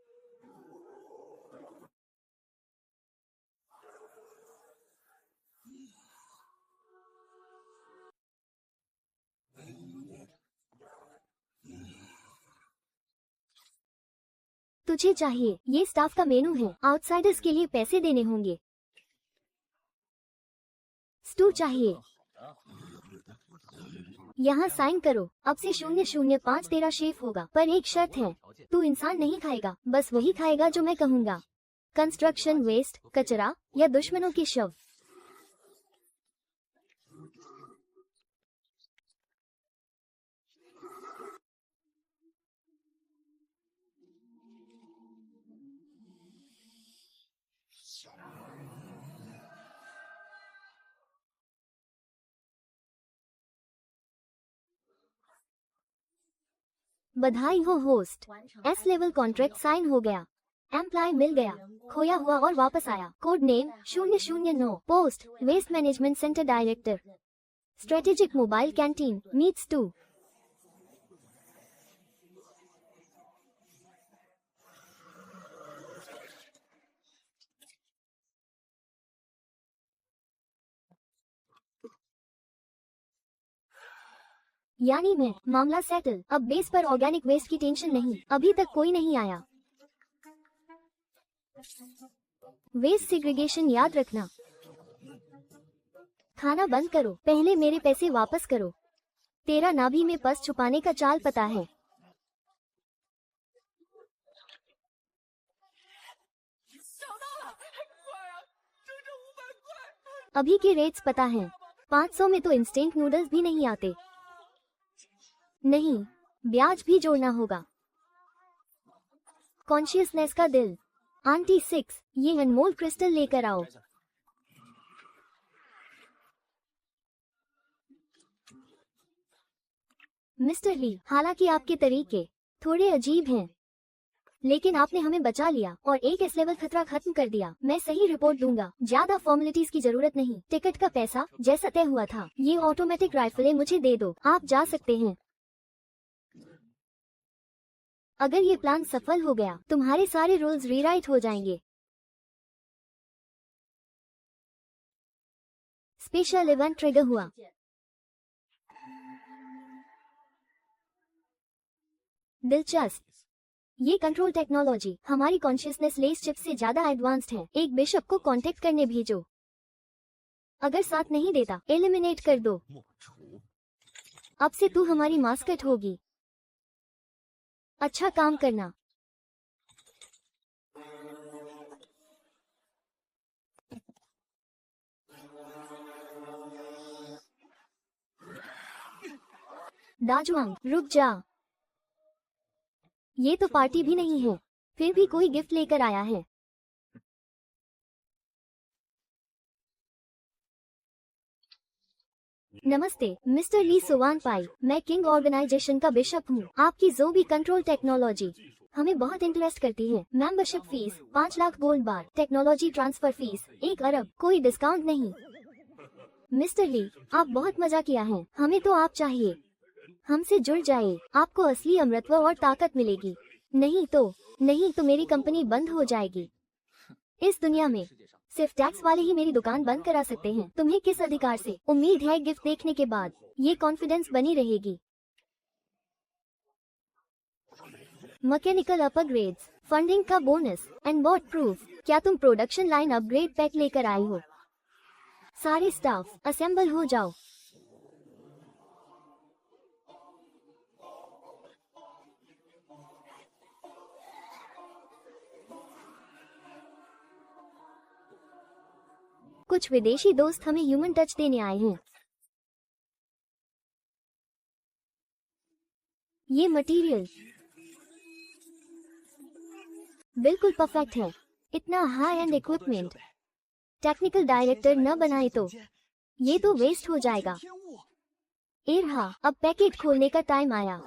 [SPEAKER 1] तुझे चाहिए, ये स्टाफ का मेनू है, आउटसाइडर्स के लिए पैसे देने होंगे। स्टू चाहिए, यहाँ साइन करो। अब से 005 तेरा शेफ होगा, पर एक शर्त है, तू इंसान नहीं खाएगा, बस वही खाएगा जो मैं कहूँगा। कंस्ट्रक्शन वेस्ट, कचरा या दुश्मनों के शव। बधाई हो host, S level contract sign हो गया। एम्प्लॉय मिल गया, खोया हुआ और वापस आया। Code name 009। Post waste management centre director. Strategic mobile canteen meets 2। यानी मैं मामला सेटल। अब बेस पर ऑर्गेनिक वेस्ट की टेंशन नहीं, अभी तक कोई नहीं आया। वेस्ट सेग्रीगेशन याद रखना। खाना बंद करो, पहले मेरे पैसे वापस करो। तेरा नाभि में पस छुपाने का चाल पता है। अभी के रेट्स पता है, 500 में तो इंस्टेंट नूडल्स भी नहीं आते। नहीं, ब्याज भी जोड़ना होगा। कॉन्शियसनेस का दिल। आंटी 6, ये अनमोल क्रिस्टल लेकर आओ। मिस्टर ली, हालांकि आपके तरीके थोड़े अजीब हैं। लेकिन आपने हमें बचा लिया और एक एस लेवल खतरा खत्म कर दिया। मैं सही रिपोर्ट दूंगा, ज्यादा फॉर्मेलिटीज की जरूरत नहीं। टिकट का पैसा जैसा तय हुआ था। ये ऑटोमेटिक राइफलें मुझे दे दो, आप जा सकते हैं। अगर ये प्लान सफल हो गया, तुम्हारे सारे रूल्स रीराइट हो जाएंगे। स्पेशल इवेंट ट्रिगर हुआ। दिलचस्प। ये कंट्रोल टेक्नोलॉजी हमारी कॉन्शियसनेस लेस चिप से ज्यादा एडवांस्ड है। एक बिशप को कांटेक्ट करने भेजो। अगर साथ नहीं देता, एलिमिनेट कर दो। अब से तू हमारी मास्कट होगी। अच्छा काम करना। दाजुआंग, रुक जा। ये तो पार्टी भी नहीं है, फिर भी कोई गिफ्ट लेकर आया है। नमस्ते मिस्टर ली सुवान पाई, मैं किंग ऑर्गेनाइजेशन का बिशप हूँ। आपकी जोबी कंट्रोल टेक्नोलॉजी हमें बहुत इंटरेस्ट करती है। मेंबरशिप फीस 5 लाख गोल्ड बार, टेक्नोलॉजी ट्रांसफर फीस 1 अरब, कोई डिस्काउंट नहीं। मिस्टर ली, आप बहुत मजा किया है, हमें तो आप चाहिए। हमसे जुड़ जाइए, आपको असली अमृतत्व और ताकत मिलेगी। नहीं तो मेरी कंपनी बंद हो जाएगी। इस दुनिया में सिर्फ टैक्स वाले ही मेरी दुकान बंद करा सकते हैं। तुम्हें किस अधिकार से? उम्मीद है गिफ्ट देखने के बाद ये कॉन्फिडेंस बनी रहेगी। मैकेनिकल अपग्रेड्स, फंडिंग का बोनस एंड बॉट प्रूफ। क्या तुम प्रोडक्शन लाइन अपग्रेड पैक लेकर आए हो? सारे स्टाफ असेंबल हो जाओ। कुछ विदेशी दोस्त हमें ह्यूमन टच देने आए हैं। ये मटेरियल बिल्कुल परफेक्ट है। इतना high and equipment technical director न बनाए तो ये तो वेस्ट हो जाएगा। एरहा, अब पैकेट खोलने का टाइम आया।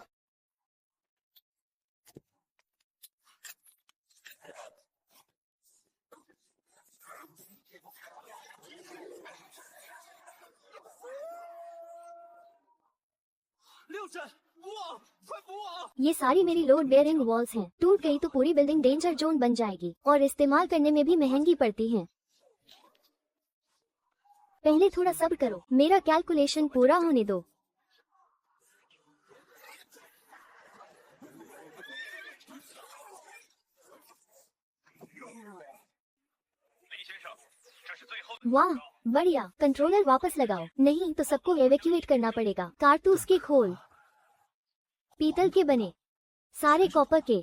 [SPEAKER 1] ये सारी मेरी लोड बेयरिंग वॉल्स हैं। टूट गई तो पूरी बिल्डिंग डेंजर जोन बन जाएगी और इस्तेमाल करने में भी महंगी पड़ती हैं। पहले थोड़ा सब्र करो, मेरा कैलकुलेशन पूरा होने दो। वाह, बढ़िया। कंट्रोलर वापस लगाओ, नहीं तो सबको एवेक्यूएट करना पड़ेगा। कारतूस के खोल पीतल के बने, सारे कॉपर के।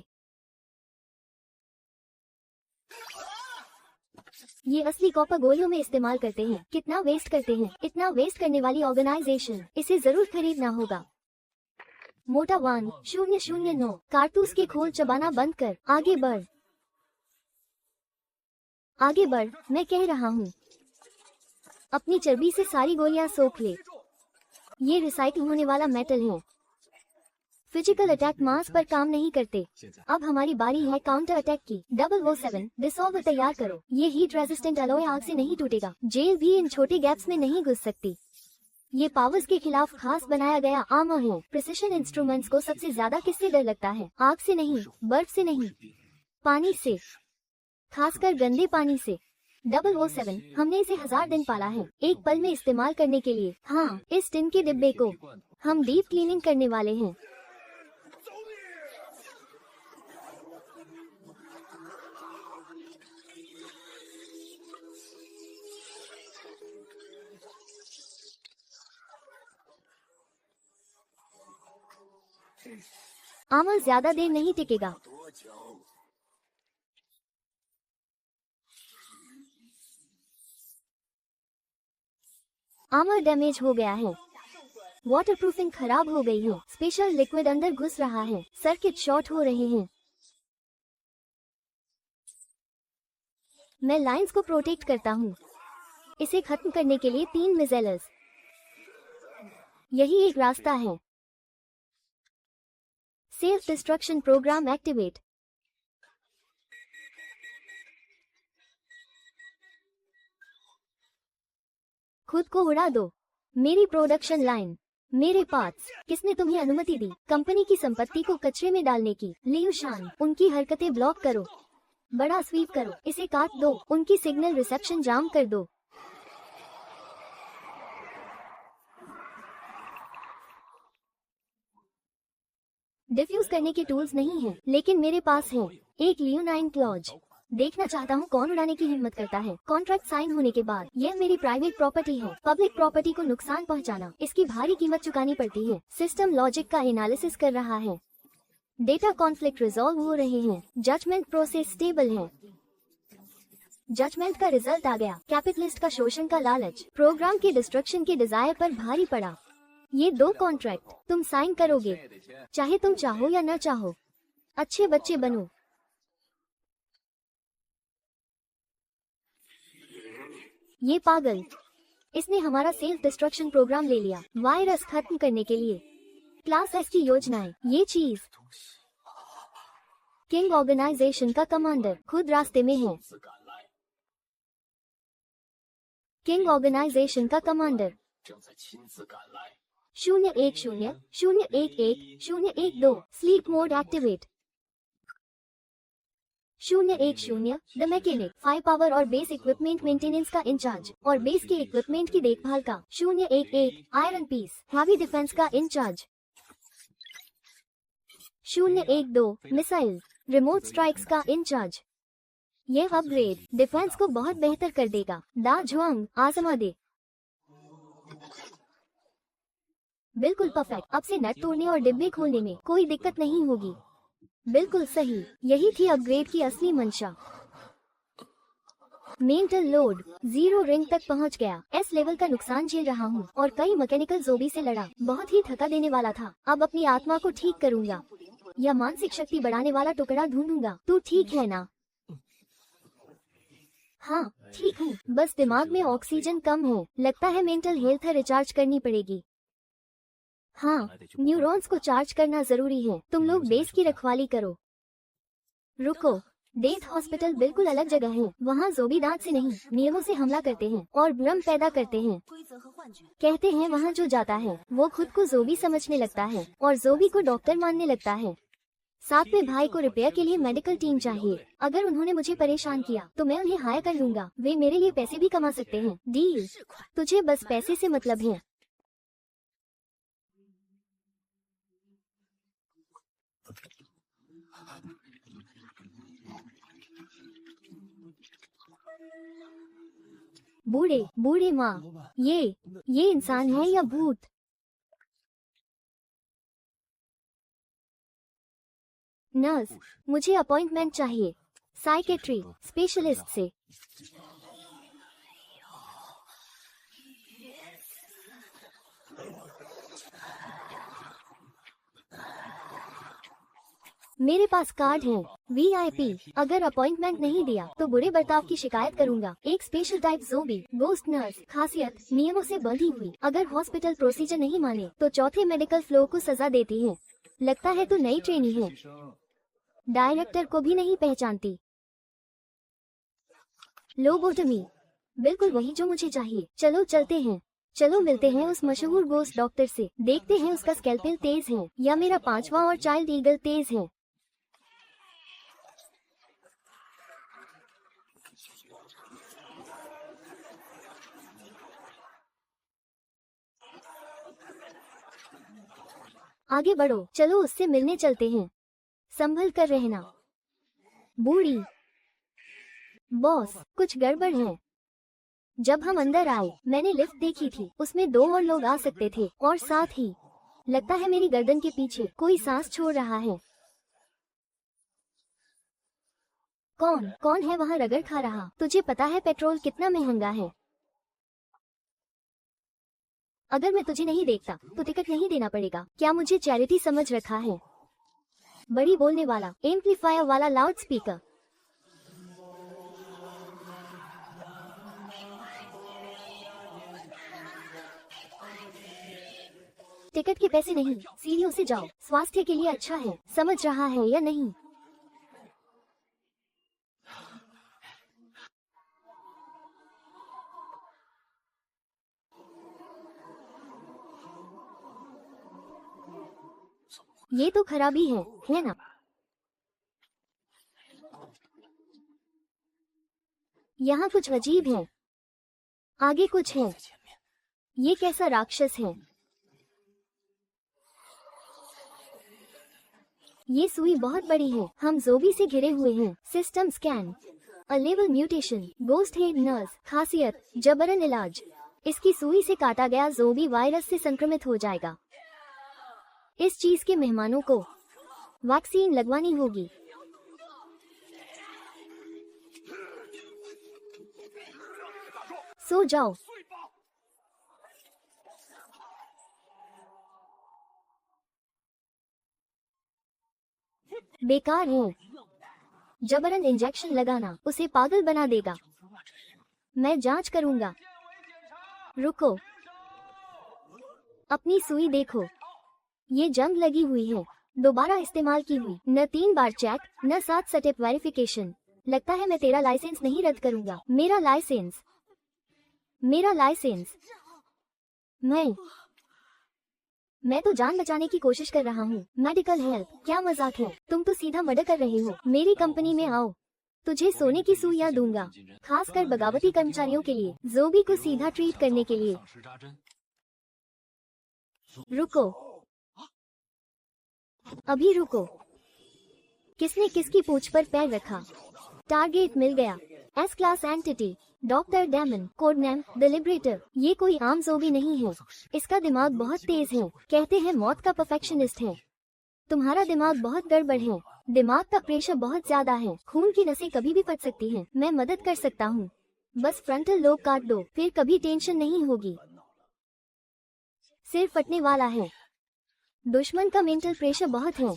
[SPEAKER 1] ये असली कॉपर गोलियों में इस्तेमाल करते हैं। कितना वेस्ट करते हैं। इतना वेस्ट करने वाली ऑर्गेनाइजेशन, इसे जरूर खरीदना होगा। मोटा 1009, कारतूस के खोल चबाना बंद कर। आगे बढ़, आगे बढ़, मैं कह रहा हूँ। अपनी चर्बी से सारी गोलियां सोख ले। ये रिसाइकल होने वाला मेटल है। फिजिकल अटैक मास पर काम नहीं करते। अब हमारी बारी है काउंटर अटैक की। 007 डिसॉल्वर तैयार करो। ये हीट रेजिस्टेंट अलॉय आग से नहीं टूटेगा। जेल भी इन छोटे गैप्स में नहीं घुस सकती। ये पावर्स के खिलाफ खास बनाया गया आर्मर है। प्रिसिशन इंस्ट्रूमेंट्स को सबसे ज्यादा किससे डर लगता है? आग से नहीं, बर्फ से नहीं, पानी से, खासकर गंदे पानी से। 007, हमने इसे 1000 दिन पाला है, एक पल में इस्तेमाल करने के लिए। हाँ, इस टिन के डिब्बे को हम डीप क्लीनिंग करने वाले हैं। आर्मर ज्यादा देर नहीं टिकेगा। आर्मर डैमेज हो गया है। वाटरप्रूफिंग खराब हो गई है। स्पेशल लिक्विड अंदर घुस रहा है। सर्किट शॉर्ट हो रहे हैं। मैं लाइंस को प्रोटेक्ट करता हूँ। इसे खत्म करने के लिए 3 मिसाइल्स। यही एक रास्ता है। Self destruction programme activate. खुद को उड़ा दो। मेरी प्रोडक्शन लाइन, मेरे पार्ट्स, किसने तुम्हें अनुमति दी कंपनी की संपत्ति को कचरे में डालने की? लियू शान, उनकी हरकतें ब्लॉक करो, बड़ा स्वीप करो, इसे काट दो, उनकी सिग्नल रिसेप्शन जाम कर दो। डिफ्यूज करने के टूल्स नहीं हैं, लेकिन मेरे पास है एक लियोनाइन क्लॉज। देखना चाहता हूँ कौन उड़ाने की हिम्मत करता है। कॉन्ट्रैक्ट साइन होने के बाद यह मेरी प्राइवेट प्रॉपर्टी है। पब्लिक प्रॉपर्टी को नुकसान पहुँचाना, इसकी भारी कीमत चुकानी पड़ती है। सिस्टम लॉजिक का एनालिसिस कर रहा है, डेटा कॉन्फ्लिक्ट रिजॉल्व हो रहे हैं, जजमेंट प्रोसेस स्टेबल है। जजमेंट का रिजल्ट आ गया। कैपिटलिस्ट का शोषण का लालच प्रोग्राम के डिस्ट्रक्शन के डिजायर पर भारी पड़ा। ये 2 कॉन्ट्रैक्ट तुम साइन करोगे, चाहे तुम चाहो या न चाहो। अच्छे बच्चे बनो। ये पागल, इसने हमारा सेल्फ डिस्ट्रक्शन प्रोग्राम ले लिया वायरस खत्म करने के लिए। क्लास एस की योजनाएं, ये चीज। किंग ऑर्गेनाइजेशन का कमांडर खुद रास्ते में है। किंग ऑर्गेनाइजेशन का commander 010-011-012 sleep mode activate. 010 the mechanic, fire power और बेस इक्विपमेंट मेंटेनेंस का इंचार्ज और बेस के इक्विपमेंट की देखभाल का। 011 आयरन पीस, हैवी डिफेंस का इंचार्ज। 012 मिसाइल, रिमोट स्ट्राइक्स का इंचार्ज। यह अपग्रेड डिफेंस को बहुत बेहतर कर देगा। दा जुआंग, आजमा दे। बिल्कुल परफेक्ट। अब से नट तोड़ने और डिब्बे खोलने में कोई दिक्कत नहीं होगी। बिल्कुल सही, यही थी अपग्रेड की असली मंशा। मेंटल लोड 0 रिंग तक पहुंच गया। एस लेवल का नुकसान झेल रहा हूँ और कई मैकेनिकल ज़ोंबी से लड़ा। बहुत ही थका देने वाला था। अब अपनी आत्मा को ठीक करूंगा या मानसिक शक्ति बढ़ाने वाला टुकड़ा ढूंढूंगा। तू ठीक है ना? हाँ ठीक हूँ, बस दिमाग में ऑक्सीजन कम है। लगता है मेंटल हेल्थ रिचार्ज करनी पड़ेगी। हाँ, न्यूरॉन्स को चार्ज करना जरूरी है। तुम लोग बेस की रखवाली करो। रुको, डेथ हॉस्पिटल बिल्कुल अलग जगह है। वहाँ ज़ोंबी दांत से नहीं, नियमों से हमला करते हैं और भ्रम पैदा करते हैं। कहते हैं वहाँ जो जाता है वो खुद को ज़ोंबी समझने लगता है और ज़ोंबी को डॉक्टर मानने लगता है। साथ में भाई को रिपेयर के लिए मेडिकल टीम चाहिए। अगर उन्होंने मुझे परेशान किया तो मैं उन्हें हायर कर लूंगा। वे मेरे लिए पैसे भी कमा सकते हैं। डील, तुझे बस पैसे से मतलब है। बूढ़े बूढ़े माँ, ये इंसान है या भूत? नर्स, मुझे अपॉइंटमेंट चाहिए साइकेट्री स्पेशलिस्ट से। मेरे पास कार्ड है VIP। अगर अपॉइंटमेंट नहीं दिया तो बुरे बर्ताव की शिकायत करूंगा। एक special type zombie, ghost nurse, खासियत नियमों से बंधी हुई। अगर हॉस्पिटल प्रोसीजर नहीं माने तो चौथे मेडिकल फ्लो को सजा देती है। लगता है तू नई ट्रेनी है। डायरेक्टर को भी नहीं पहचानती। लोबोटमी, बिल्कुल वही जो मुझे चाहिए। चलो चलते हैं। चलो मिलते हैं उस मशहूर गोस्ट डॉक्टर से। देखते हैं उसका स्कैल्पेल तेज है या मेरा 5वां और चाइल्ड ईगल तेज है। आगे बढ़ो, चलो उससे मिलने चलते हैं। संभल कर रहना। बूढ़ी, बॉस कुछ गड़बड़ है। जब हम अंदर आए मैंने लिफ्ट देखी थी, उसमें 2 और लोग आ सकते थे और साथ ही लगता है मेरी गर्दन के पीछे कोई सांस छोड़ रहा है। कौन कौन है वहाँ रगड़ खा रहा? तुझे पता है पेट्रोल कितना महंगा है? अगर मैं तुझे नहीं देखता तो टिकट नहीं देना पड़ेगा। क्या मुझे चैरिटी समझ रखा है? बड़ी बोलने वाला, एम्पलीफायर वाला लाउड स्पीकर। टिकट के पैसे नहीं, सीढ़ियों से जाओ। स्वास्थ्य के लिए अच्छा है, समझ रहा है या नहीं? ये तो खराबी है ना? यहाँ कुछ अजीब है। आगे कुछ है। ये कैसा राक्षस है? ये सुई बहुत बड़ी है। हम ज़ोबी से घिरे हुए हैं। System scan. A level mutation. Ghost head nurse. खासियत जबरन इलाज। इसकी सुई से काटा गया ज़ोबी वायरस से संक्रमित हो जाएगा। इस चीज के मेहमानों को वैक्सीन लगवानी होगी। सो जाओ। बेकार है। जबरन इंजेक्शन लगाना उसे पागल बना देगा। मैं जांच करूंगा। रुको, अपनी सुई देखो। ये जंग लगी हुई है। दोबारा इस्तेमाल की हुई। न 3 बार चेक, न 7 स्टेप वेरिफिकेशन। लगता है मैं तेरा लाइसेंस नहीं रद्द करूंगा। मेरा लाइसेंस। मैं तो जान बचाने की कोशिश कर रहा हूँ। Medical help. क्या मजाक है? तुम तो सीधा मर्डर कर रहे हो। मेरी कंपनी में आओ, तुझे सोने की सुइयां दूंगा, खासकर बगावती कर्मचारियों के लिए, ज़ोबी को सीधा ट्रीट करने के लिए। रुको, अभी रुको। किसने किसकी पूंछ पर पैर रखा? टारगेट मिल गया। S class entity, doctor demon, code name the liberator. ये कोई आम ज़ोबी नहीं है। इसका दिमाग बहुत तेज है। कहते हैं मौत का परफेक्शनिस्ट है। तुम्हारा दिमाग बहुत गड़बड़ है। दिमाग का प्रेशर बहुत ज्यादा है। खून की नसें कभी भी फट सकती हैं। मैं मदद कर सकता हूँ। बस फ्रंटल लोब काट दो, फिर कभी टेंशन नहीं होगी। सिर फटने वाला है। दुश्मन का मेंटल प्रेशर बहुत है।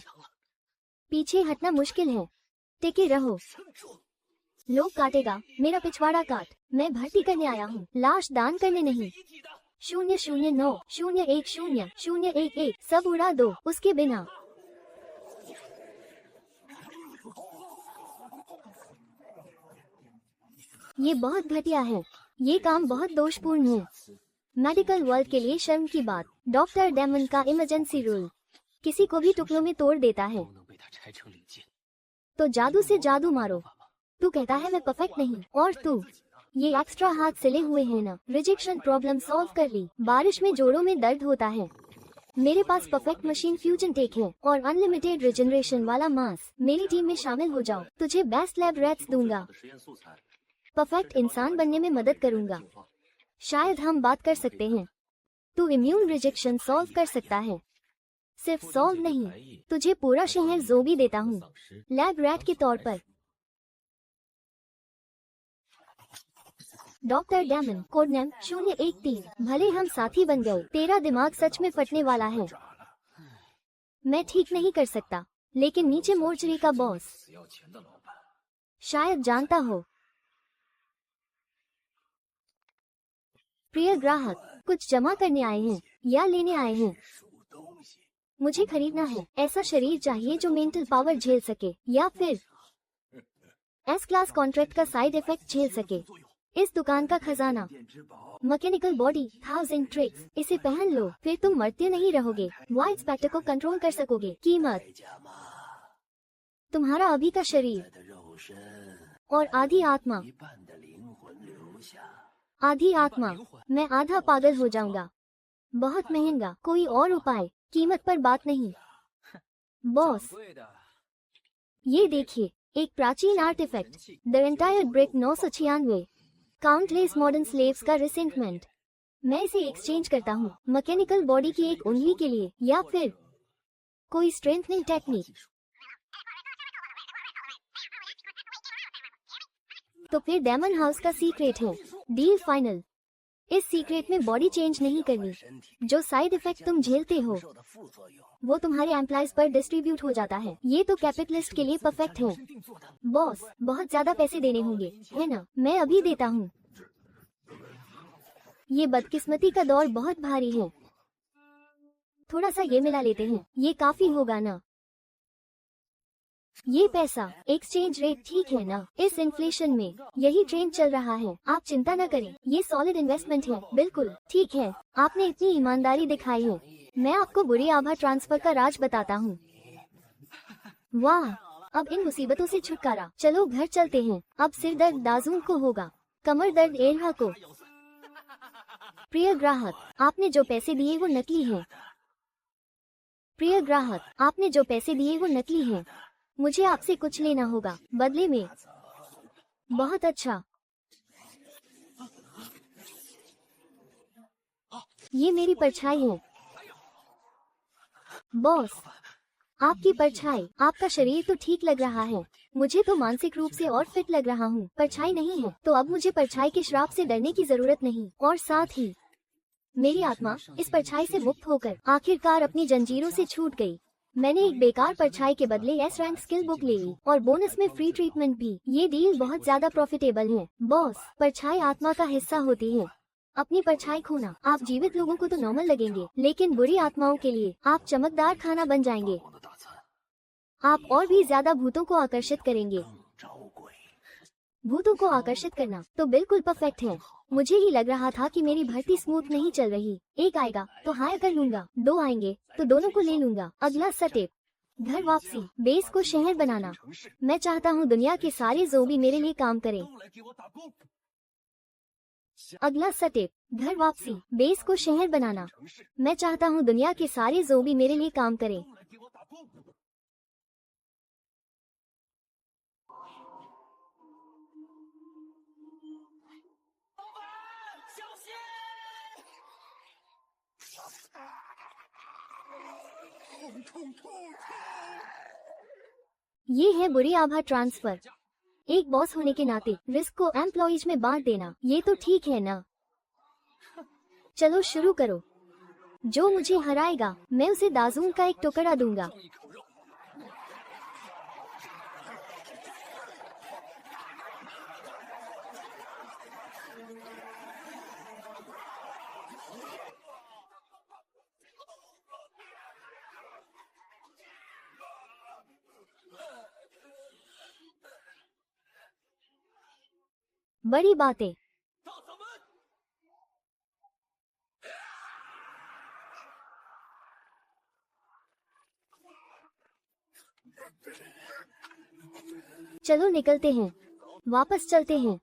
[SPEAKER 1] पीछे हटना मुश्किल है। टिके रहो। लोग काटेगा। मेरा पिछवाड़ा काट। मैं भर्ती करने आया हूँ, लाश दान करने नहीं। 009 010 011 सब उड़ा दो उसके बिना। ये बहुत घटिया है। ये काम बहुत दोषपूर्ण है। मेडिकल वर्ल्ड के लिए शर्म की बात। डॉक्टर डेमन का इमरजेंसी रूल किसी को भी टुकड़ों में तोड़ देता है। तो जादू से जादू मारो। तू कहता है मैं परफेक्ट नहीं, और तू ये एक्स्ट्रा हाथ सिले हुए हैं ना। रिजेक्शन प्रॉब्लम सॉल्व कर ली। बारिश में जोड़ों में दर्द होता है। मेरे पास परफेक्ट मशीन फ्यूजन टेक है और अनलिमिटेड रिजनरेशन वाला मास। मेरी टीम में शामिल हो जाओ। तुझे बेस्ट लैब रेट्स दूंगा। परफेक्ट इंसान बनने में मदद करूंगा। शायद हम बात कर सकते हैं। तू इम्यून रिजेक्शन सॉल्व कर सकता है। सिर्फ सॉल्व नहीं, तुझे पूरा शहर ज़ोबी देता हूँ, लैब रैट के तौर पर। Doctor demon, code name 013। भले हम साथी बन गए, तेरा दिमाग सच में फटने वाला है। मैं ठीक नहीं कर सकता, लेकिन नीचे मोर्चरी का बॉस शायद जानता हो। प्रिय ग्राहक, कुछ जमा करने आए हैं या लेने आए हैं? मुझे खरीदना है। ऐसा शरीर चाहिए जो मेंटल पावर झेल सके, या फिर एस क्लास कॉन्ट्रैक्ट का साइड इफेक्ट झेल सके। इस दुकान का खजाना, मैकेनिकल बॉडी, 1000 ट्रिक्स। इसे पहन लो, फिर तुम मरते नहीं रहोगे। वाइट स्पेक्टर को कंट्रोल कर सकोगे। कीमत, तुम्हारा अभी का शरीर और आधी आत्मा। आधी आत्मा। मैं आधा पागल हो जाऊंगा। बहुत महंगा। कोई और उपाय? कीमत पर बात नहीं बॉस। ये देखिए, एक प्राचीन artefact, the entire brick 996। Countless modern slaves का रिसेंटमेंट। मैं इसे एक्सचेंज करता हूँ मैकेनिकल बॉडी की एक उंगली के लिए, या फिर कोई स्ट्रेंथनिंग टेक्निक। तो फिर डेमन हाउस का सीक्रेट है। Deal final. इस सीक्रेट में बॉडी चेंज नहीं करनी। जो साइड इफेक्ट तुम झेलते हो वो तुम्हारे एम्प्लॉइज पर डिस्ट्रीब्यूट हो जाता है। ये तो कैपिटलिस्ट के लिए परफेक्ट है। बॉस, बहुत ज्यादा पैसे देने होंगे, है ना? मैं अभी देता हूँ। ये बदकिस्मती का दौर बहुत भारी है। थोड़ा सा ये मिला लेते हैं, ये काफी होगा ना? ये पैसा, एक्सचेंज रेट ठीक है ना? इस इन्फ्लेशन में यही ट्रेंड चल रहा है। आप चिंता न करें, ये सॉलिड इन्वेस्टमेंट है। बिल्कुल ठीक है, आपने इतनी ईमानदारी दिखाई है। मैं आपको बुरी आभा ट्रांसफर का राज बताता हूँ। वाह, अब इन मुसीबतों से छुटकारा। चलो घर चलते हैं। अब सिर दर्द दाजून को होगा, कमर दर्द एल्हा को। प्रिय ग्राहक, आपने जो पैसे दिए वो नकली हैं। प्रिय ग्राहक, आपने जो पैसे दिए वो नकली हैं। मुझे आपसे कुछ लेना होगा बदले में। बहुत अच्छा, ये मेरी परछाई है। बॉस, आपकी परछाई। आपका शरीर तो ठीक लग रहा है, मुझे तो मानसिक रूप से और फिट लग रहा हूँ। परछाई नहीं है तो अब मुझे परछाई के श्राप से डरने की जरूरत नहीं, और साथ ही मेरी आत्मा इस परछाई से मुक्त होकर आखिरकार अपनी जंजीरों से छूट गई। मैंने एक बेकार परछाई के बदले एस रैंक स्किल बुक ले ली और बोनस में फ्री ट्रीटमेंट भी। ये डील बहुत ज्यादा प्रॉफिटेबल है। बॉस, परछाई आत्मा का हिस्सा होती है। अपनी परछाई खोना, आप जीवित लोगों को तो नॉर्मल लगेंगे, लेकिन बुरी आत्माओं के लिए आप चमकदार खाना बन जाएंगे। आप और भी ज्यादा भूतों को आकर्षित करेंगे। भूतों को आकर्षित करना तो बिल्कुल परफेक्ट है। मुझे ही लग रहा था कि मेरी भर्ती स्मूथ नहीं चल रही। एक आएगा तो हायर कर लूंगा, दो आएंगे तो दोनों को ले लूंगा। अगला स्टेप, घर वापसी। बेस को शहर बनाना। मैं चाहता हूँ दुनिया के सारे ज़ोंबी मेरे लिए काम करें। अगला स्टेप, घर वापसी। बेस को शहर बनाना। मैं चाहता हूँ दुनिया के सारे ज़ोंबी मेरे लिए काम करें। ये है बुरी आभा ट्रांसफर। एक बॉस होने के नाते रिस्क को एम्प्लॉइज में बांट देना, ये तो ठीक है ना? चलो शुरू करो। जो मुझे हराएगा मैं उसे दाजून का एक टुकड़ा दूंगा। बड़ी बातें। चलो निकलते हैं, वापस चलते हैं।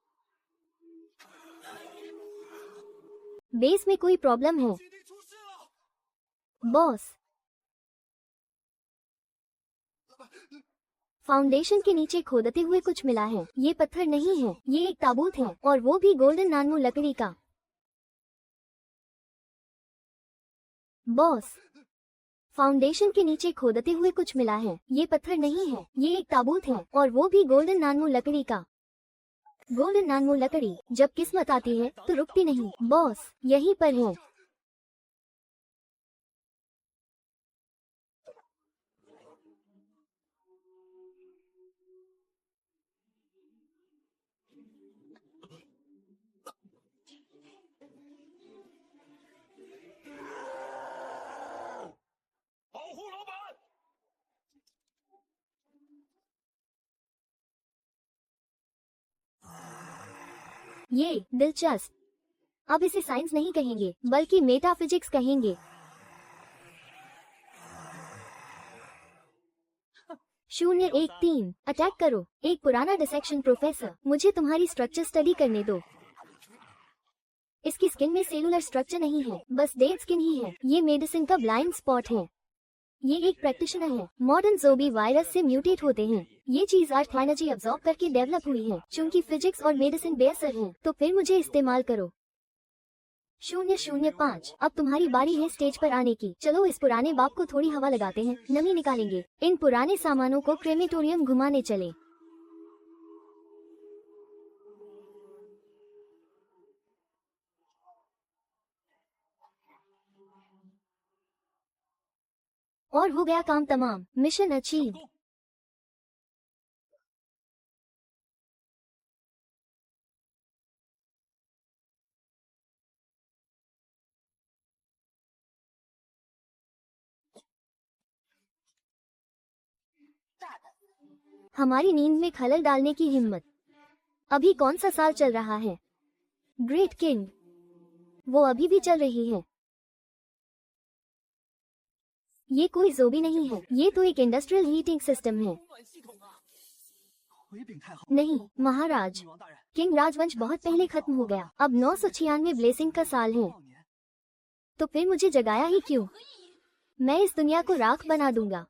[SPEAKER 1] बेस में कोई प्रॉब्लम है बॉस? फाउंडेशन के नीचे खोदते हुए कुछ मिला है। ये पत्थर नहीं है, ये एक ताबूत है, और वो भी गोल्डन नानमो लकड़ी का। बॉस, फाउंडेशन के नीचे खोदते हुए कुछ मिला है। ये पत्थर नहीं है, ये एक ताबूत है, और वो भी गोल्डन नानमो लकड़ी का। गोल्डन नानमो लकड़ी जब किस्मत आती है तो रुकती नहीं। बॉस, यहीं पर है। ये दिलचस्प। अब इसे साइंस नहीं कहेंगे बल्कि मेटाफिजिक्स कहेंगे। 013 अटैक करो। एक पुराना डिसेक्शन प्रोफेसर, मुझे तुम्हारी स्ट्रक्चर स्टडी करने दो। इसकी स्किन में सेलुलर स्ट्रक्चर नहीं है, बस डेड स्किन ही है। ये मेडिसिन का ब्लाइंड स्पॉट है। ये एक प्रैक्टिशनर है। मॉडर्न ज़ोंबी वायरस से म्यूटेट होते हैं। ये चीज अर्थ एनर्जी अब्सॉर्ब करके डेवलप हुई है। चूंकि फिजिक्स और मेडिसिन बेअसर हैं, तो फिर मुझे इस्तेमाल करो। 005 अब तुम्हारी बारी है स्टेज पर आने की। चलो इस पुराने बाप को थोड़ी हवा लगाते हैं, नमी निकालेंगे। इन पुराने सामानों को क्रेमेटोरियम घुमाने चले। और हो गया काम तमाम, मिशन अचीव। हमारी नींद में खलल डालने की हिम्मत। अभी कौन सा साल चल रहा है? ग्रेट किंग, वो अभी भी चल रही है। ये कोई जोबी नहीं है, ये तो एक इंडस्ट्रियल हीटिंग सिस्टम है। नहीं महाराज, किंग राजवंश बहुत पहले खत्म हो गया, अब 996 ब्लेसिंग का साल है। तो फिर मुझे जगाया ही क्यों? मैं इस दुनिया को राख बना दूंगा।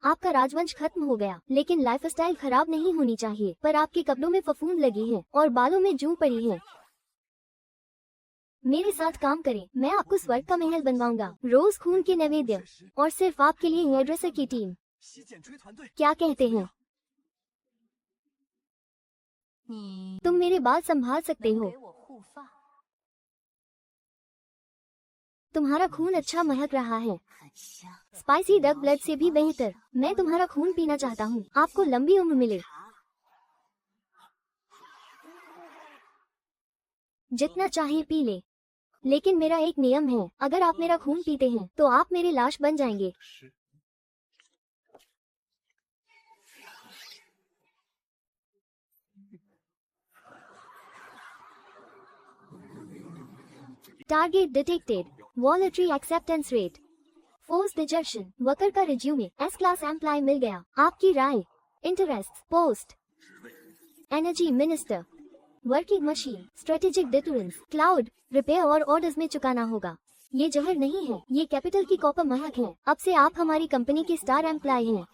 [SPEAKER 1] आपका राजवंश खत्म हो गया, लेकिन लाइफस्टाइल खराब नहीं होनी चाहिए। पर आपके कपड़ों में फफूंद लगी है और बालों में जूं पड़ी है। मेरे साथ काम करें, मैं आपको स्वर्ग का महल बनवाऊंगा, रोज खून के नैवेद्य, और सिर्फ आपके लिए हेयरड्रेसर की टीम। क्या कहते हैं? तुम मेरे बाल संभाल सकते हो। तुम्हारा खून अच्छा महक रहा है, स्पाइसी डक ब्लड से भी बेहतर। मैं तुम्हारा खून पीना चाहता हूँ, आपको लंबी उम्र मिले। जितना चाहे पी ले, लेकिन मेरा एक नियम है, अगर आप मेरा खून पीते हैं तो आप मेरी लाश बन जाएंगे। Target detected, voluntary acceptance rate, force desertion, worker का रिज्यूमे एस क्लास एम्प्लॉय मिल गया। आपकी राय? Interest, post, energy minister, working machine, strategic deterrence, cloud, repair और ऑर्डर्स में चुकाना होगा। ये जहर नहीं है, ये कैपिटल की कॉपर महक है। अब से आप हमारी कंपनी के स्टार एम्प्लॉय हैं।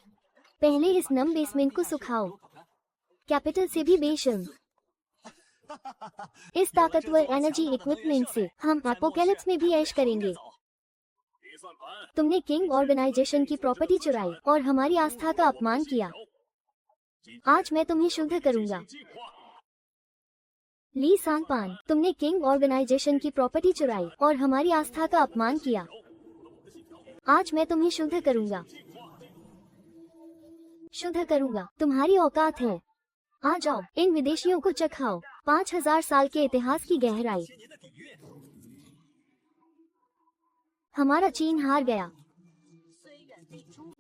[SPEAKER 1] पहले इस नम बेसमेंट को सुखाओ। कैपिटल से भी बेशर्म। इस ताकतवर एनर्जी इक्विपमेंट से हम एपोकैलिप्स में भी ऐश करेंगे। तुमने किंग ऑर्गेनाइजेशन की प्रॉपर्टी चुराई और हमारी आस्था का अपमान किया। आज मैं तुम्हें शुद्ध करूंगा। ली सांगपान, तुमने किंग ऑर्गेनाइजेशन की प्रॉपर्टी चुराई और हमारी आस्था का अपमान किया। आज मैं तुम्हें शुद्ध करूंगा। शुद्ध करूंगा, तुम्हारी औकात है। आ जाओ, इन विदेशियों को चखाओ 5000 साल के इतिहास की गहराई। हमारा चीन हार गया,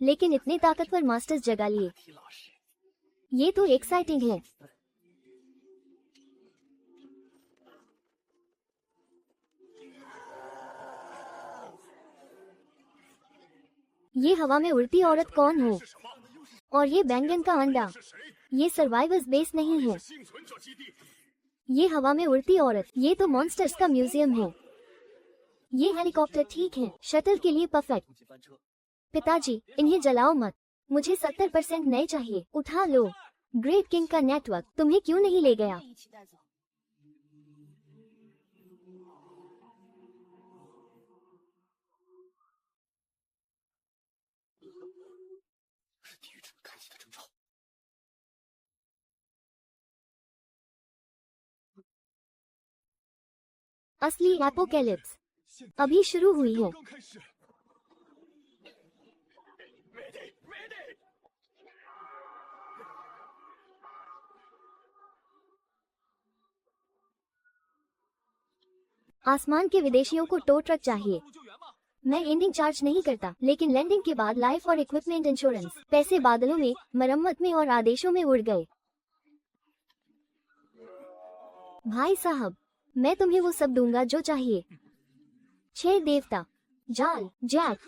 [SPEAKER 1] लेकिन इतने ताकतवर मास्टर्स जगा लिए। ये तो एक्साइटिंग है। ये हवा में उड़ती औरत कौन हो? और ये बैंगन का अंडा? ये सर्वाइवर्स बेस नहीं है, ये हवा में उड़ती औरत। ये तो मॉन्स्टर्स का म्यूजियम है। ये हेलीकॉप्टर ठीक है, शटल के लिए परफेक्ट। पिताजी, इन्हें जलाओ मत, मुझे 70% नए चाहिए। उठा लो। ग्रेट किंग का नेटवर्क तुम्हें क्यों नहीं ले गया? असली एपोकैलिप्स अभी शुरू हुई है। आसमान के विदेशियों को टो ट्रक चाहिए। मैं एंडिंग चार्ज नहीं करता, लेकिन लैंडिंग के बाद लाइफ और इक्विपमेंट इंश्योरेंस। पैसे बादलों में, मरम्मत में और आदेशों में उड़ गए। भाई साहब, मैं तुम्हें वो सब दूंगा जो चाहिए। 6 देवता, जाल, जैक।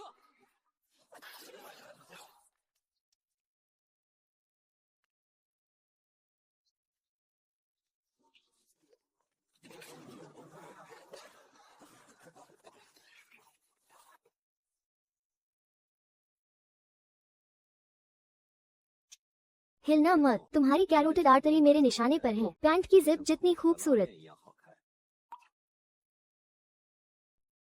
[SPEAKER 1] हिलना मत, तुम्हारी कैरोटिड आर्टरी मेरे निशाने पर है। पैंट की जिप जितनी खूबसूरत।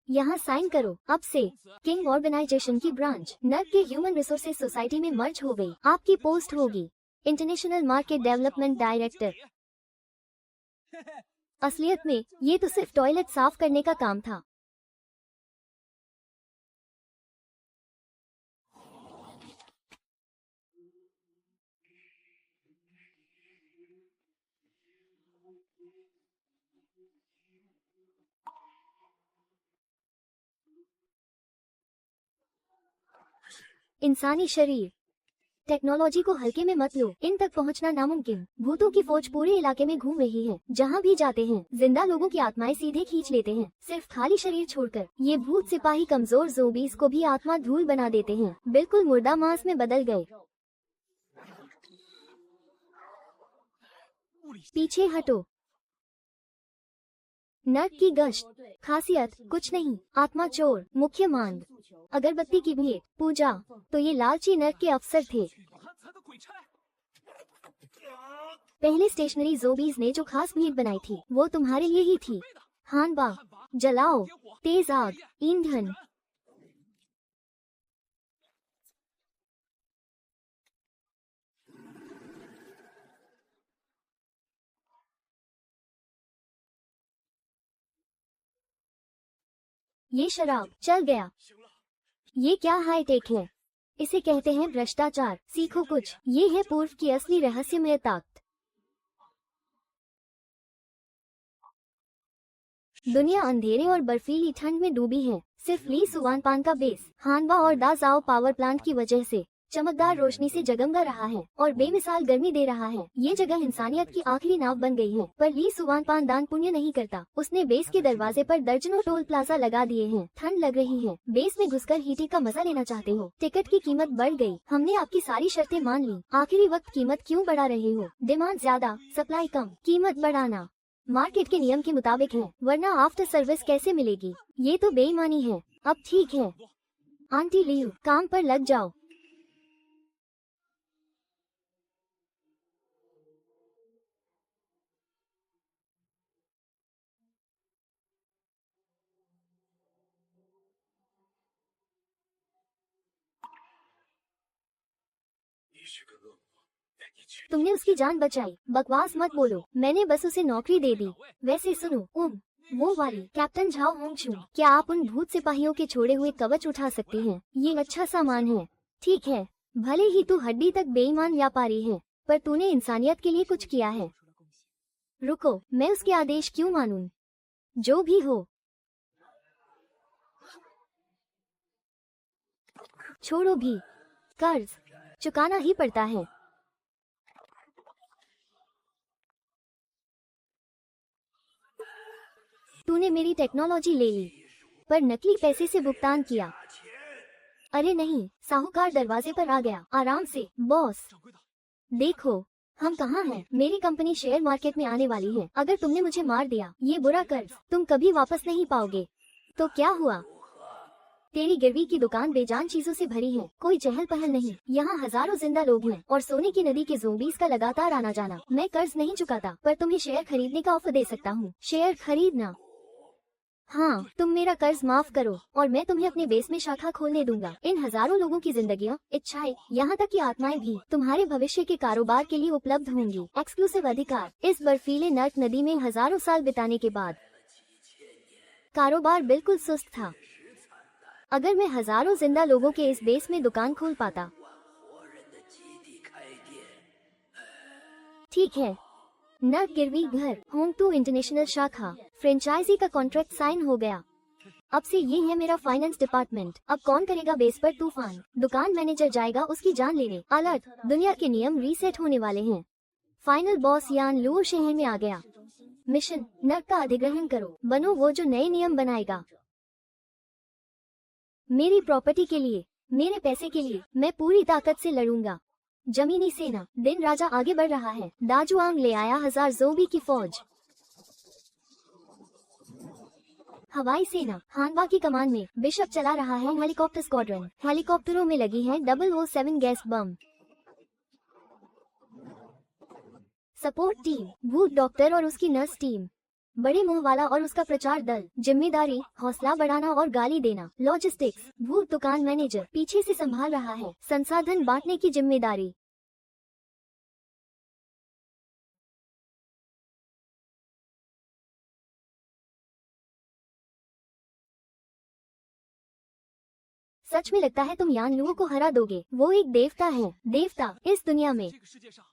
[SPEAKER 1] यहाँ साइन करो। अब से किंग ऑर्गेनाइजेशन की ब्रांच नर्क के ह्यूमन रिसोर्सेज सोसाइटी में मर्ज हो गई। आपकी पोस्ट होगी इंटरनेशनल मार्केट डेवलपमेंट डायरेक्टर। असलियत में ये तो सिर्फ टॉयलेट साफ करने का काम था। इंसानी शरीर टेक्नोलॉजी को हल्के में मत लो, इन तक पहुंचना नामुमकिन। भूतों की फौज पूरे इलाके में घूम रही है, जहां भी जाते हैं जिंदा लोगों की आत्माएं सीधे खींच लेते हैं, सिर्फ खाली शरीर छोड़कर। ये भूत सिपाही कमजोर ज़ोंबीज़ को भी आत्मा धूल बना देते हैं, बिल्कुल मुर्दा मांस में बदल गए। पीछे हटो। नर्क की गश्त। खासियत कुछ नहीं, आत्मा चोर, मुख्य मांग, अगरबत्ती की भेंट, पूजा। तो ये लालची नर्क के अफसर थे। पहले स्टेशनरी ज़ोंबीज़ ने जो खास भेंट बनाई थी वो तुम्हारे लिए ही थी। हानबा, जलाओ, तेज आग, ईंधन। ये शराब चल गया। ये क्या हाई टेक है, इसे कहते हैं भ्रष्टाचार। सीखो कुछ, ये है पूर्व की असली रहस्यमय ताकत। दुनिया अंधेरे और बर्फीली ठंड में डूबी है, सिर्फ ली सुवानपान का बेस हानबा और दा जाओ पावर प्लांट की वजह से चमकदार रोशनी से जगमगा रहा है और बेमिसाल गर्मी दे रहा है। ये जगह इंसानियत की आखिरी नाव बन गई है, पर ली सुवानपान दान पुण्य नहीं करता। उसने बेस के दरवाजे पर दर्जनों टोल प्लाजा लगा दिए हैं। ठंड लग रही है, बेस में घुसकर हीटिंग का मजा लेना चाहते हो। टिकट की कीमत बढ़ गई, हमने आपकी सारी शर्तें मान ली। आखिरी वक्त कीमत क्यों बढ़ा रहे हो? डिमांड ज्यादा, सप्लाई कम, कीमत बढ़ाना मार्केट के नियम के मुताबिक है, वरना आफ्टर सर्विस कैसे मिलेगी? ये तो बेईमानी है। अब ठीक है आंटी लियू, काम पर लग जाओ। तुमने उसकी जान बचाई, बकवास मत बोलो, मैंने बस उसे नौकरी दे दी। वैसे सुनो, वो वाली कैप्टन झाओ होंगचू, क्या आप उन भूत सिपाहियों के छोड़े हुए कवच उठा सकते हैं? ये अच्छा सामान है। ठीक है, भले ही तू हड्डी तक बेईमान व्यापारी है, पर तूने इंसानियत के लिए कुछ किया है। रुको, मैं उसके आदेश क्यों मानूं? जो भी हो, छोड़ो भी, कर्ज चुकाना ही पड़ता है। तूने मेरी टेक्नोलॉजी ले ली, पर नकली पैसे से भुगतान किया। अरे नहीं, साहूकार दरवाजे पर आ गया। आराम से बॉस। देखो हम कहाँ हैं? मेरी कंपनी शेयर मार्केट में आने वाली है। अगर तुमने मुझे मार दिया, ये बुरा कर्ज तुम कभी वापस नहीं पाओगे। तो क्या हुआ? तेरी गिरवी की दुकान बेजान चीजों से भरी है, कोई चहल पहल नहीं। यहाँ हजारों जिंदा लोग हैं और सोने की नदी के ज़ोंबीज़ का लगातार आना जाना। मैं कर्ज नहीं चुकाता, पर तुम्हें शेयर खरीदने का ऑफर दे सकता हूँ। शेयर खरीदना? हाँ, तुम मेरा कर्ज माफ करो और मैं तुम्हें अपने बेस में शाखा खोलने दूंगा। इन हजारों लोगों की जिंदगियाँ, इच्छाएं, यहाँ तक कि आत्माएं भी तुम्हारे भविष्य के कारोबार के लिए उपलब्ध होंगी। एक्सक्लूसिव अधिकार। इस बर्फीले नर्क नदी में हजारों साल बिताने के बाद कारोबार बिल्कुल सुस्त था। अगर मैं हजारों जिंदा लोगों के इस बेस में दुकान खोल पाता। ठीक है, नर्क गिरवी घर होंगटू इंटरनेशनल शाखा फ्रेंचाइजी का कॉन्ट्रैक्ट साइन हो गया। अब से ये है मेरा फाइनेंस डिपार्टमेंट। अब कौन करेगा बेस पर तूफान? दुकान मैनेजर जाएगा उसकी जान लेने। अलर्ट, दुनिया के नियम रीसेट होने वाले हैं। फाइनल बॉस यान लुओ शहर में आ गया। मिशन, नर्क का अधिग्रहण करो, बनो वो जो नए नियम बनाएगा। मेरी प्रॉपर्टी के लिए, मेरे पैसे के लिए मैं पूरी ताकत से लड़ूंगा। जमीनी सेना। दिन राजा आगे बढ़ रहा है। दाजुआंग ले आया 1000 ज़ोंबी की फौज। हवाई सेना। हानबा की कमान में बिशप चला रहा है हेलीकॉप्टर स्क्वाड्रन। हेलीकॉप्टरों में लगी है 007 गैस बम। सपोर्ट टीम, भूत डॉक्टर और उसकी नर्स टीम। बड़े मुंह वाला और उसका प्रचार दल। जिम्मेदारी, हौसला बढ़ाना और गाली देना। लॉजिस्टिक्स, भूत दुकान मैनेजर पीछे से संभाल रहा है संसाधन बांटने की जिम्मेदारी। सच में लगता है तुम यान लुओ को हरा दोगे। वो एक देवता है। देवता इस दुनिया में।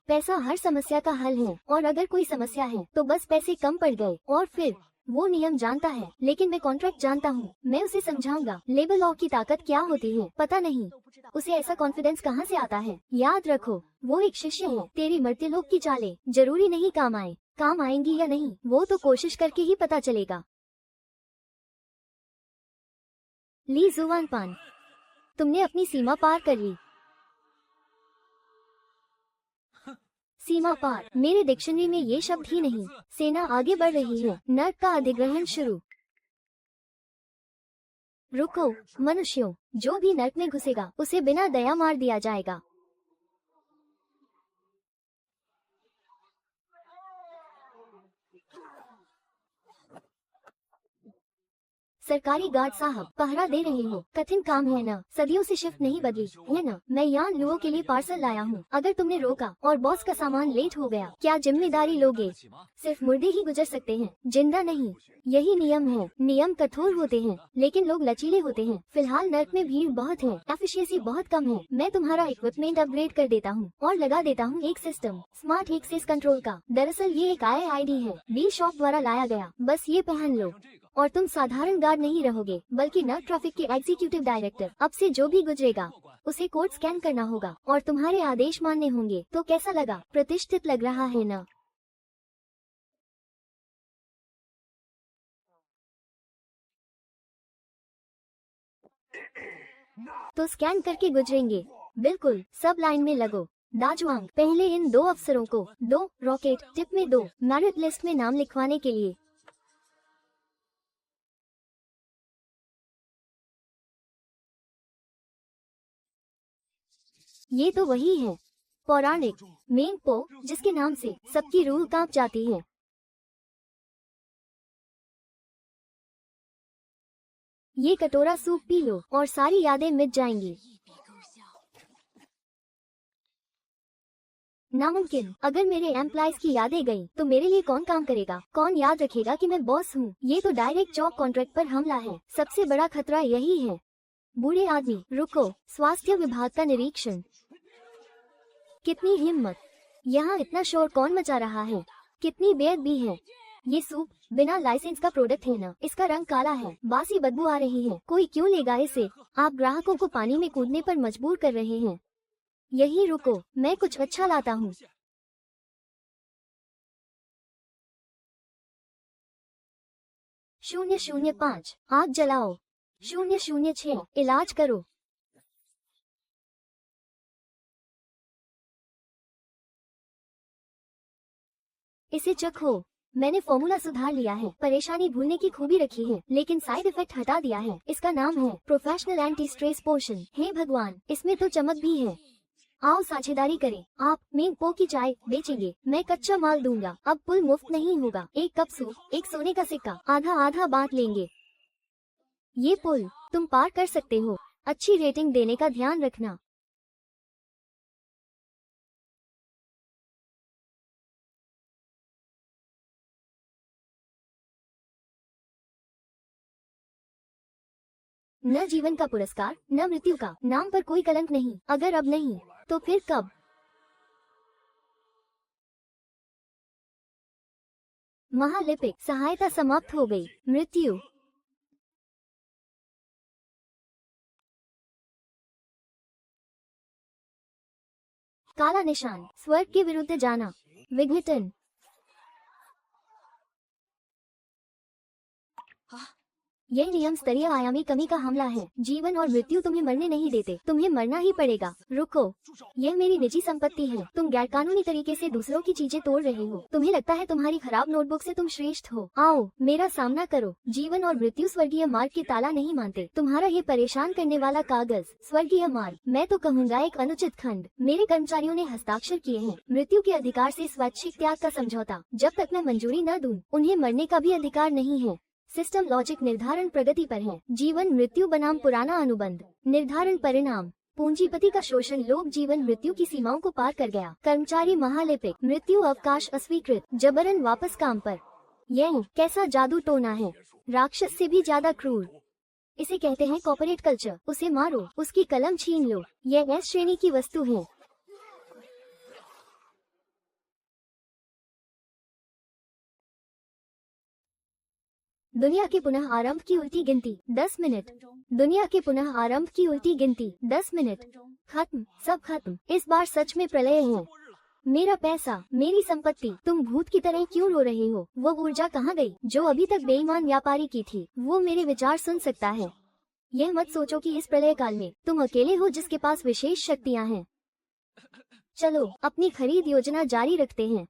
[SPEAKER 1] पैसा हर समस्या का हल है, और अगर कोई समस्या है तो बस पैसे कम पड़ गए और फिर वो नियम जानता है, लेकिन मैं कॉन्ट्रैक्ट जानता हूँ। मैं उसे समझाऊंगा लेबर लॉ की ताकत क्या होती है। पता नहीं उसे ऐसा कॉन्फिडेंस कहाँ से आता है। याद रखो, वो एक शिष्य है। तेरी मर्त्यलोक की चालें जरूरी नहीं काम आए, काम आएंगी या नहीं वो तो कोशिश करके ही पता चलेगा। ली जुआन पान, तुमने अपनी सीमा पार कर ली। सीमा पार, मेरे डिक्शनरी में ये शब्द ही नहीं। सेना आगे बढ़ रही है। नर्क का अधिग्रहण शुरू। रुको मनुष्यों, जो भी नर्क में घुसेगा उसे बिना दया मार दिया जाएगा। सरकारी गार्ड साहब, पहरा दे रहे हो। कठिन काम है ना, सदियों से शिफ्ट नहीं बदली है ना। मैं यान लुओ के लिए पार्सल लाया हूँ। अगर तुमने रोका और बॉस का सामान लेट हो गया, क्या जिम्मेदारी लोगे? सिर्फ मुर्दे ही गुजर सकते हैं, जिंदा नहीं। यही नियम है। नियम कठोर होते हैं, लेकिन लोग लचीले होते हैं। फिलहाल नर्क में भीड़ बहुत है, एफिशिएंसी बहुत कम है। मैं तुम्हारा इक्विपमेंट अपग्रेड कर देता हूँ और लगा देता हूँ एक सिस्टम, स्मार्ट एक्सेस कंट्रोल का। दरअसल ये एक IID है, बी शॉप द्वारा लाया गया। बस ये पहन लो और तुम साधारण गार्ड नहीं रहोगे, बल्कि नर्क ट्रैफिक के एग्जीक्यूटिव डायरेक्टर। अब से जो भी गुजरेगा उसे कोड स्कैन करना होगा और तुम्हारे आदेश मानने होंगे। तो कैसा लगा? प्रतिष्ठित लग रहा है ना? तो स्कैन करके गुजरेंगे। बिल्कुल, सब लाइन में लगो। दाजवांग, पहले इन 2 अफसरों को 2 रॉकेट टिप में 2 मेरिट लिस्ट में नाम लिखवाने के लिए। ये तो वही है, पौराणिक मेन पो, जिसके नाम से सबकी रूह कांप जाती है। ये कटोरा सूप पी लो और सारी यादें मिट जाएंगी। नामुमकिन। अगर मेरे एम्प्लॉयज की यादें गईं, तो मेरे लिए कौन काम करेगा? कौन याद रखेगा कि मैं बॉस हूँ? ये तो डायरेक्ट जॉब कॉन्ट्रैक्ट पर हमला है। सबसे बड़ा खतरा यही है। बूढ़े आदमी, रुको। स्वास्थ्य विभाग का निरीक्षण। कितनी हिम्मत! यहाँ इतना शोर कौन मचा रहा है? कितनी बेअदबी है! ये सूप बिना लाइसेंस का प्रोडक्ट है ना? इसका रंग काला है, बासी बदबू आ रही है। कोई क्यों लेगा इसे? आप ग्राहकों को पानी में कूदने पर मजबूर कर रहे हैं। यही रुको, मैं कुछ अच्छा लाता हूँ। 005, आग जलाओ। 006, इलाज करो। इसे चखो। मैंने फॉर्मूला सुधार लिया है, परेशानी भूलने की खूबी रखी है, लेकिन साइड इफेक्ट हटा दिया है। इसका नाम है प्रोफेशनल एंटी स्ट्रेस पोशन। हे भगवान, इसमें तो चमक भी है। आओ साझेदारी करें। आप मेन पो की चाय बेचेंगे, मैं कच्चा माल दूंगा। अब पुल मुफ्त नहीं होगा। एक कप सूप, एक सोने का सिक्का, आधा आधा बांट लेंगे। ये पुल तुम पार कर सकते हो। अच्छी रेटिंग देने का ध्यान रखना। न जीवन का पुरस्कार, न मृत्यु का। नाम पर कोई कलंक नहीं। अगर अब नहीं, तो फिर कब? महालिपिक, सहायता समाप्त हो गई। मृत्यु। काला निशान, स्वर्ग के विरुद्ध जाना। विघटन। यह नियम स्तरीय आयामी कमी का हमला है। जीवन और मृत्यु तुम्हें मरने नहीं देते, तुम्हें मरना ही पड़ेगा। रुको, यह मेरी निजी संपत्ति है। तुम गैरकानूनी तरीके से दूसरों की चीजें तोड़ रहे हो। तुम्हें लगता है तुम्हारी खराब नोटबुक से तुम श्रेष्ठ हो। आओ, मेरा सामना करो। जीवन और मृत्यु स्वर्गीय मार्ग के ताला नहीं मानते। तुम्हारा ये परेशान करने वाला कागज स्वर्गीय मार्ग, मैं तो कहूँगा एक अनुचित खंड। मेरे कर्मचारियों ने हस्ताक्षर किए हैं। मृत्यु के अधिकार से स्वैच्छिक त्याग का समझौता। जब तक मैं मंजूरी न दूं, उन्हें मरने का भी अधिकार नहीं है। सिस्टम लॉजिक निर्धारण प्रगति पर है। जीवन मृत्यु बनाम पुराना अनुबंध। निर्धारण परिणाम, पूंजीपति का शोषण। लोग जीवन मृत्यु की सीमाओं को पार कर गया। कर्मचारी महालिपिक, मृत्यु अवकाश अस्वीकृत। जबरन वापस काम पर। यह कैसा जादू टोना है, राक्षस से भी ज्यादा क्रूर। इसे कहते हैं कॉर्पोरेट कल्चर। उसे मारो, उसकी कलम छीन लो। यह S श्रेणी की वस्तु है। दुनिया के पुनः आरंभ की उल्टी गिनती 10 मिनट। दुनिया के पुनः आरंभ की उल्टी गिनती 10 मिनट। खत्म, सब खत्म। इस बार सच में प्रलय है। मेरा पैसा, मेरी संपत्ति। तुम भूत की तरह क्यों रो रहे हो? वो ऊर्जा कहाँ गई जो अभी तक बेईमान व्यापारी की थी? वो मेरे विचार सुन सकता है। यह मत सोचो कि इस प्रलय काल में तुम अकेले हो जिसके पास विशेष शक्तियाँ हैं। चलो अपनी खरीद योजना जारी रखते हैं।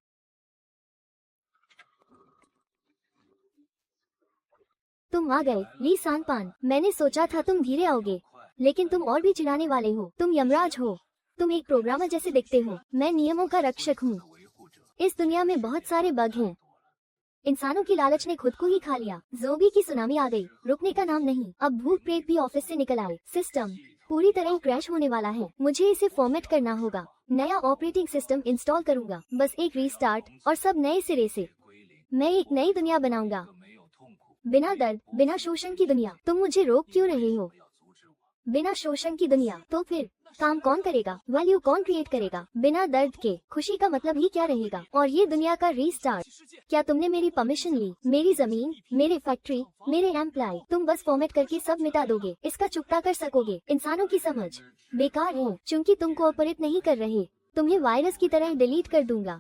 [SPEAKER 1] तुम आ गए, ली सांगपान। मैंने सोचा था तुम धीरे आओगे, लेकिन तुम और भी चिढ़ाने वाले हो। तुम यमराज हो। तुम एक प्रोग्रामर जैसे दिखते हो। मैं नियमों का रक्षक हूँ। इस दुनिया में बहुत सारे बग हैं। इंसानों की लालच ने खुद को ही खा लिया। ज़ोंबी की सुनामी आ गई, रुकने का नाम नहीं। अब भूत प्रेत भी ऑफिस से निकल आए। सिस्टम पूरी तरह क्रैश होने वाला है। मुझे इसे फॉर्मेट करना होगा। नया ऑपरेटिंग सिस्टम इंस्टॉल करूंगा। बस एक रीस्टार्ट और सब नए सिरे से। मैं एक नई दुनिया बनाऊंगा, बिना दर्द, बिना शोषण की दुनिया। तुम मुझे रोक क्यों रहे हो? बिना शोषण की दुनिया। तो फिर काम कौन करेगा? वैल्यू कौन क्रिएट करेगा? बिना दर्द के खुशी का मतलब ही क्या रहेगा? और ये दुनिया का रीस्टार्ट। क्या तुमने मेरी परमिशन ली? मेरी जमीन, मेरे फैक्ट्री, मेरे एम्प्लॉय। तुम बस फॉर्मेट करके सब मिटा दोगे। इसका चुकता कर सकोगे? इंसानों की समझ बेकार है, क्योंकि तुम कोऑपरेट नहीं कर रहे। तुम्हें वायरस की तरह डिलीट कर दूंगा।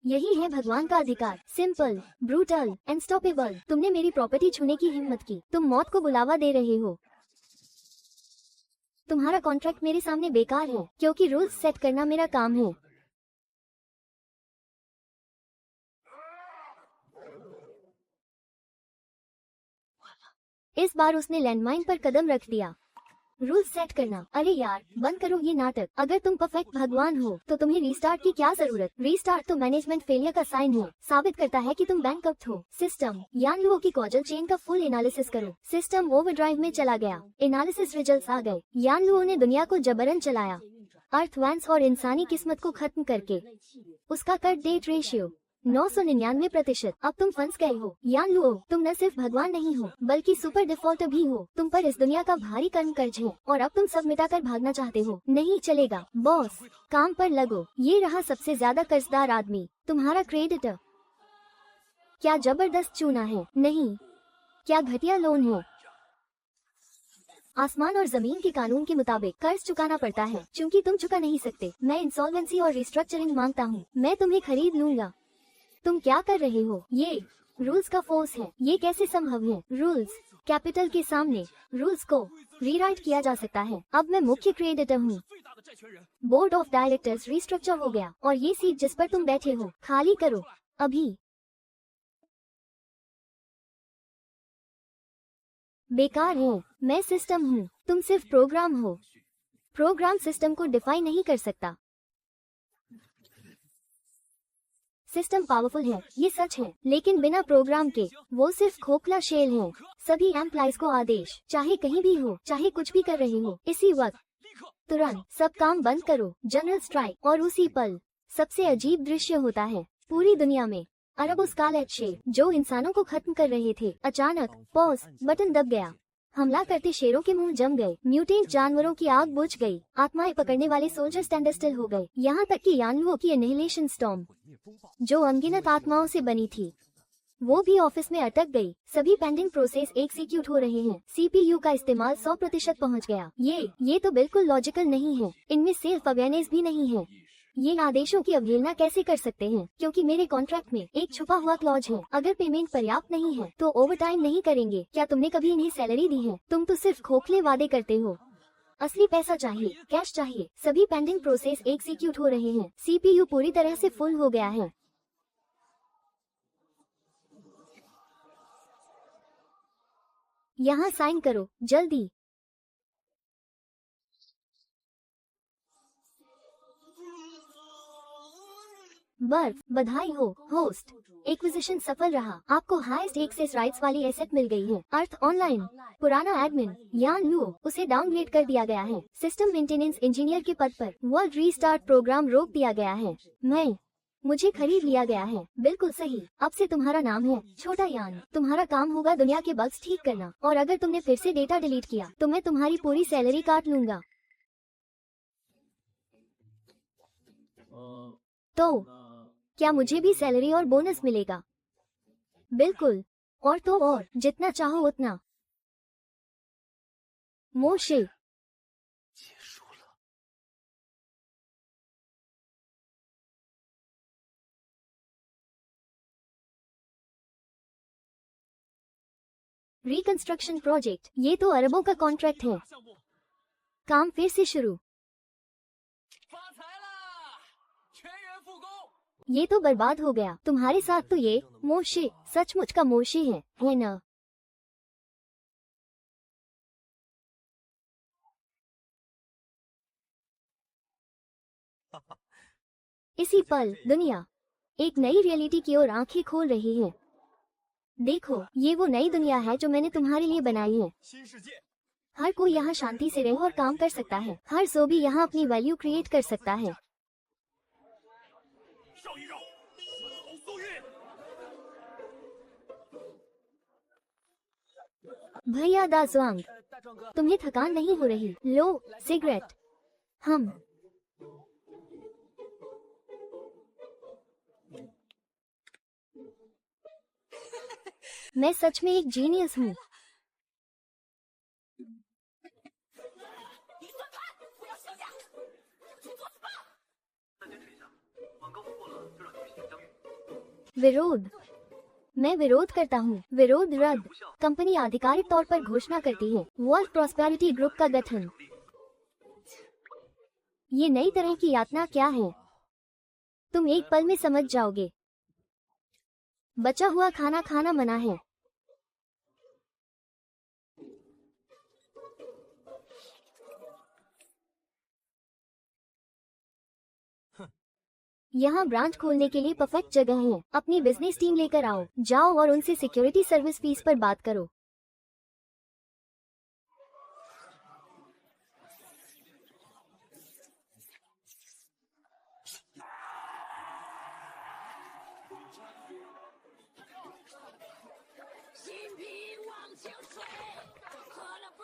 [SPEAKER 1] यही है भगवान का अधिकार। Simple, brutal, unstoppable. तुमने मेरी प्रॉपर्टी छूने की हिम्मत की। तुम मौत को बुलावा दे रहे हो। तुम्हारा कॉन्ट्रैक्ट मेरे सामने बेकार है, क्योंकि रूल्स सेट करना मेरा काम है। इस बार उसने लैंडमाइन पर कदम रख दिया। रूल सेट करना। अरे यार, बंद करो ये नाटक। अगर तुम परफेक्ट भगवान हो तो तुम्हें रीस्टार्ट की क्या जरूरत? रीस्टार्ट तो मैनेजमेंट फेलियर का साइन है। साबित करता है कि तुम बैंकक्रप्ट हो। सिस्टम यान लुओ की कॉजल चेन का फुल एनालिसिस करो। सिस्टम ओवरड्राइव में चला गया। एनालिसिस रिजल्ट्स आ गए। यान लुओ ने दुनिया को जबरन चलाया, अर्थ वैंस और इंसानी किस्मत को खत्म करके। उसका कट डेट रेशियो 999%। अब तुम फंस गए हो। यान लुओ, तुम न सिर्फ भगवान नहीं हो बल्कि सुपर डिफॉल्टर भी हो। तुम पर इस दुनिया का भारी कर्म कर्ज है और अब तुम सब मिटाकर भागना चाहते हो। नहीं चलेगा। बॉस, काम पर लगो। ये रहा सबसे ज्यादा कर्जदार आदमी, तुम्हारा क्रेडिटर। क्या जबरदस्त चूना है? नहीं। क्या घटिया लोन है? आसमान और जमीन के कानून के मुताबिक कर्ज चुकाना पड़ता है, क्योंकि तुम चुका नहीं सकते। मैं इंसॉल्वेंसी और रिस्ट्रक्चरिंग मांगता हूँ। मैं तुम्हें खरीद लूंगा। तुम क्या कर रहे हो? ये रूल्स का फोर्स है। ये कैसे संभव है? रूल्स कैपिटल के सामने। रूल्स को रीराइट किया जा सकता है। अब मैं मुख्य क्रेडिटर हूँ। बोर्ड ऑफ डायरेक्टर्स रिस्ट्रक्चर हो गया और ये सीट जिस पर तुम बैठे हो खाली करो अभी। बेकार हो। मैं सिस्टम हूँ, तुम सिर्फ प्रोग्राम हो। प्रोग्राम सिस्टम को डिफाइन नहीं कर सकता। सिस्टम पावरफुल है, ये सच है, लेकिन बिना प्रोग्राम के वो सिर्फ खोखला शेल है। सभी एम्प्लॉइज को आदेश, चाहे कहीं भी हो, चाहे कुछ भी कर रहे हो, इसी वक्त तुरंत सब काम बंद करो। General strike. और उसी पल सबसे अजीब दृश्य होता है। पूरी दुनिया में अरबों स्कारलेट शेर जो इंसानों को खत्म कर रहे थे, अचानक पॉज बटन दब गया। हमला करते शेरों के मुंह जम गए। म्यूटेंट जानवरों की आग बुझ गई। आत्माएं पकड़ने वाले सोल्जर स्टैंड स्टिल हो गए। यहाँ तक कि यान लुओ की एनिहिलेशन स्टॉर्म जो अनगिनत आत्माओं से बनी थी, वो भी ऑफिस में अटक गई। सभी पेंडिंग प्रोसेस एग्जीक्यूट हो रहे हैं। सीपीयू का इस्तेमाल 100% पहुँच गया। ये तो बिल्कुल लॉजिकल नहीं है। इनमें सेल्फ अवेयरनेस भी नहीं है। ये आदेशों की अवहेलना कैसे कर सकते हैं? क्योंकि मेरे कॉन्ट्रैक्ट में एक छुपा हुआ क्लॉज है। अगर पेमेंट पर्याप्त नहीं है तो ओवरटाइम नहीं करेंगे। क्या तुमने कभी इन्हें सैलरी दी है? तुम तो सिर्फ खोखले वादे करते हो। असली पैसा चाहिए, कैश चाहिए। सभी पेंडिंग प्रोसेस एग्जीक्यूट हो रहे हैं। सीपीयू पूरी तरह से फुल हो गया है। यहाँ साइन करो, जल्दी। बर्फ, बधाई हो होस्ट। एक्विजिशन सफल रहा। आपको हाईएस्ट एक्सेस राइट्स वाली एसेट मिल गई है। अर्थ ऑनलाइन। पुराना एडमिन यान लुओ, उसे डाउनग्रेड कर दिया गया है। सिस्टम मेंटेनेंस इंजीनियर के पद पर। वर्ल्ड रीस्टार्ट प्रोग्राम रोक दिया गया है। मुझे खरीद लिया गया है। बिल्कुल सही। अब से तुम्हारा नाम है छोटा यान। तुम्हारा काम होगा दुनिया के बग्स ठीक करना, और अगर तुमने फिर से डेटा डिलीट किया तो मैं तुम्हारी पूरी सैलरी काट लूंगा। तो क्या मुझे भी सैलरी और बोनस मिलेगा? बिल्कुल, और तो और, जितना चाहो उतना। मोशे, रिकंस्ट्रक्शन प्रोजेक्ट, ये तो अरबों का कॉन्ट्रैक्ट है। काम फिर से शुरू। ये तो बर्बाद हो गया। तुम्हारे साथ तो ये मोशे सचमुच का मोशे है ना? इसी पल दुनिया एक नई रियलिटी की ओर आंखें खोल रही है। देखो, ये वो नई दुनिया है जो मैंने तुम्हारे लिए बनाई है। हर कोई यहाँ शांति से रह और काम कर सकता है। हर जोबी यहाँ अपनी वैल्यू क्रिएट कर सकता है। भैया दाजवांग, तुम्हें थकान नहीं हो रही? लो सिगरेट। हम मैं सच में एक जीनियस हूँ। विरोध, मैं विरोध करता हूँ। विरोध रद्द। कंपनी आधिकारिक तौर पर घोषणा करती है वर्ल्ड प्रॉस्पेरिटी ग्रुप का गठन। ये नई तरह की यातना क्या है? तुम एक पल में समझ जाओगे। बचा हुआ खाना खाना मना है। यहाँ ब्रांच खोलने के लिए परफेक्ट जगह है। अपनी बिजनेस टीम लेकर आओ, जाओ और उनसे सिक्योरिटी सर्विस फीस पर बात करो।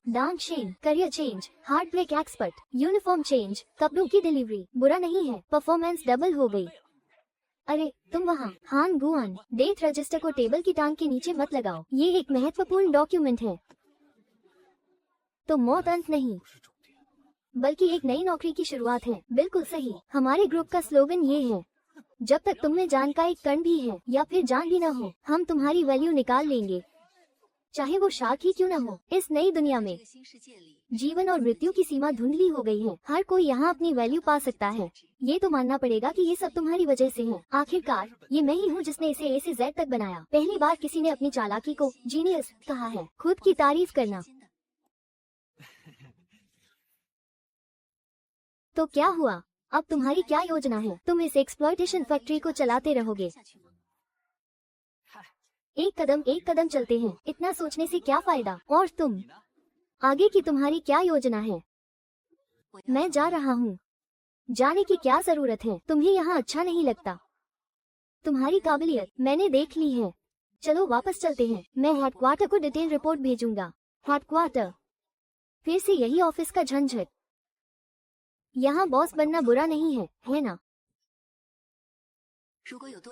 [SPEAKER 1] Dance change, career change, heart break expert, uniform change, कपड़ों की डिलीवरी। बुरा नहीं है, परफॉर्मेंस डबल हो गई। अरे तुम वहाँ। हान गुआन, डेथ रजिस्टर को टेबल की टांग के नीचे मत लगाओ। ये एक महत्वपूर्ण डॉक्यूमेंट है। तो मौत अंत नहीं, बल्कि एक नई नौकरी की शुरुआत है। बिल्कुल सही। हमारे ग्रुप का स्लोगन ये है, जब तक तुम में जान का एक कण भी है या फिर जान भी न हो, हम तुम्हारी वैल्यू निकाल लेंगे, चाहे वो शार्क ही क्यों न हो। इस नई दुनिया में जीवन और मृत्यु की सीमा धुंधली हो गई है। हर कोई यहाँ अपनी वैल्यू पा सकता है। ये तो मानना पड़ेगा कि ये सब तुम्हारी वजह से है। आखिरकार ये मैं ही हूँ जिसने इसे ए से जेड तक बनाया। पहली बार किसी ने अपनी चालाकी को जीनियस कहा है। खुद की तारीफ करना। तो क्या हुआ? अब तुम्हारी क्या योजना है? तुम इस एक्सप्लॉयटेशन फैक्ट्री को चलाते रहोगे? एक कदम चलते हैं। इतना सोचने से क्या फायदा? और तुम, आगे की तुम्हारी क्या योजना है? मैं जा रहा हूँ। जाने की क्या जरूरत है? तुम्हें यहाँ अच्छा नहीं लगता? तुम्हारी काबिलियत मैंने देख ली है। चलो वापस चलते हैं। मैं हेडक्वार्टर को डिटेल रिपोर्ट भेजूंगा। हेडक्वार्टर, फिर से यही ऑफिस का झंझट। यहाँ बॉस बनना बुरा नहीं है ना?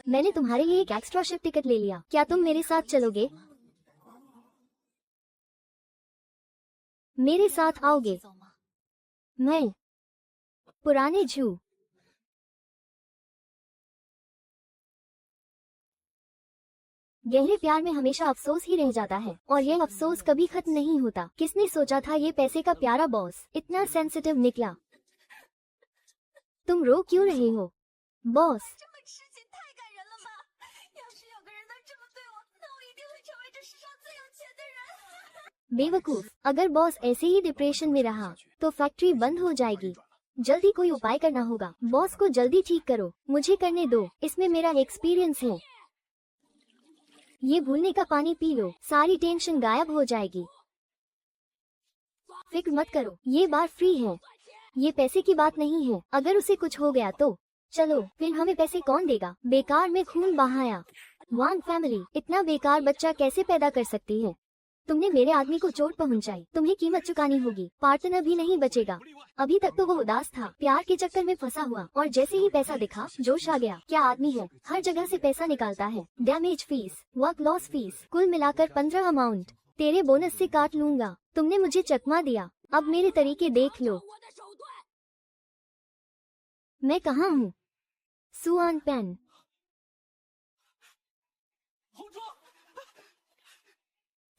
[SPEAKER 1] मैंने तुम्हारे लिए एक एक्स्ट्रा शिफ्ट टिकट ले लिया। क्या तुम मेरे साथ चलोगे? मेरे साथ आओगे? मैं पुराने जू। गहरे प्यार में हमेशा अफसोस ही रह जाता है और यह अफसोस कभी खत्म नहीं होता। किसने सोचा था ये पैसे का प्यारा बॉस इतना सेंसिटिव निकला? तुम रो क्यों रहे हो? बॉस, बेवकूफ, अगर बॉस ऐसे ही डिप्रेशन में रहा तो फैक्ट्री बंद हो जाएगी। जल्दी कोई उपाय करना होगा। बॉस को जल्दी ठीक करो। मुझे करने दो, इसमें मेरा एक्सपीरियंस है। ये भूलने का पानी पी लो, सारी टेंशन गायब हो जाएगी। फिक्र मत करो, ये बार फ्री है। ये पैसे की बात नहीं है। अगर उसे कुछ हो गया तो चलो, फिर हमें पैसे कौन देगा? बेकार में खून बहाया। वांग फैमिली इतना बेकार बच्चा कैसे पैदा कर सकती है? तुमने मेरे आदमी को चोट पहुंचाई, तुम्हें कीमत चुकानी होगी। पार्टनर भी नहीं बचेगा। अभी तक तो वो उदास था, प्यार के चक्कर में फंसा हुआ, और जैसे ही पैसा दिखा जोश आ गया। क्या आदमी है, हर जगह से पैसा निकालता है। Damage fees, work loss fees, कुल मिलाकर 15 अमाउंट तेरे बोनस से काट लूंगा। तुमने मुझे चकमा दिया, अब मेरे तरीके देख लो। मैं कहाँ हूँ? सुआन पेन।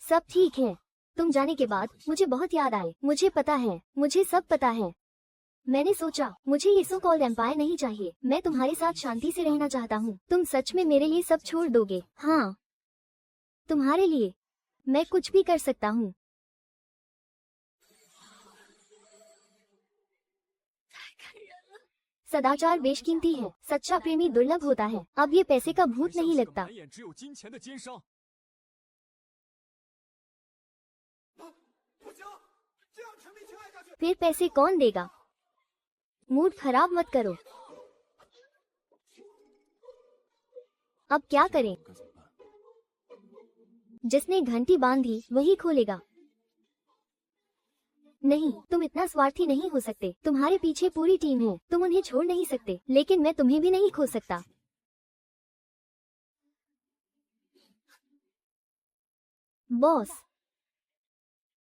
[SPEAKER 1] सब ठीक है। तुम जाने के बाद मुझे बहुत याद आए। मुझे पता है, मुझे सब पता है। मैंने सोचा मुझे ये सो कॉल्ड एम्पायर नहीं चाहिए। मैं तुम्हारे साथ शांति से रहना चाहता हूँ। तुम सच में मेरे लिए सब छोड़ दोगे? हाँ, तुम्हारे लिए मैं कुछ भी कर सकता हूँ। सदाचार बेशकीमती है, सच्चा प्रेमी दुर्लभ होता है। अब ये पैसे का भूत नहीं लगता। फिर पैसे कौन देगा? मूड खराब मत करो। अब क्या करें? जिसने घंटी बांधी वही खोलेगा। नहीं, तुम इतना स्वार्थी नहीं हो सकते। तुम्हारे पीछे पूरी टीम है, तुम उन्हें छोड़ नहीं सकते। लेकिन मैं तुम्हें भी नहीं खो सकता। बॉस,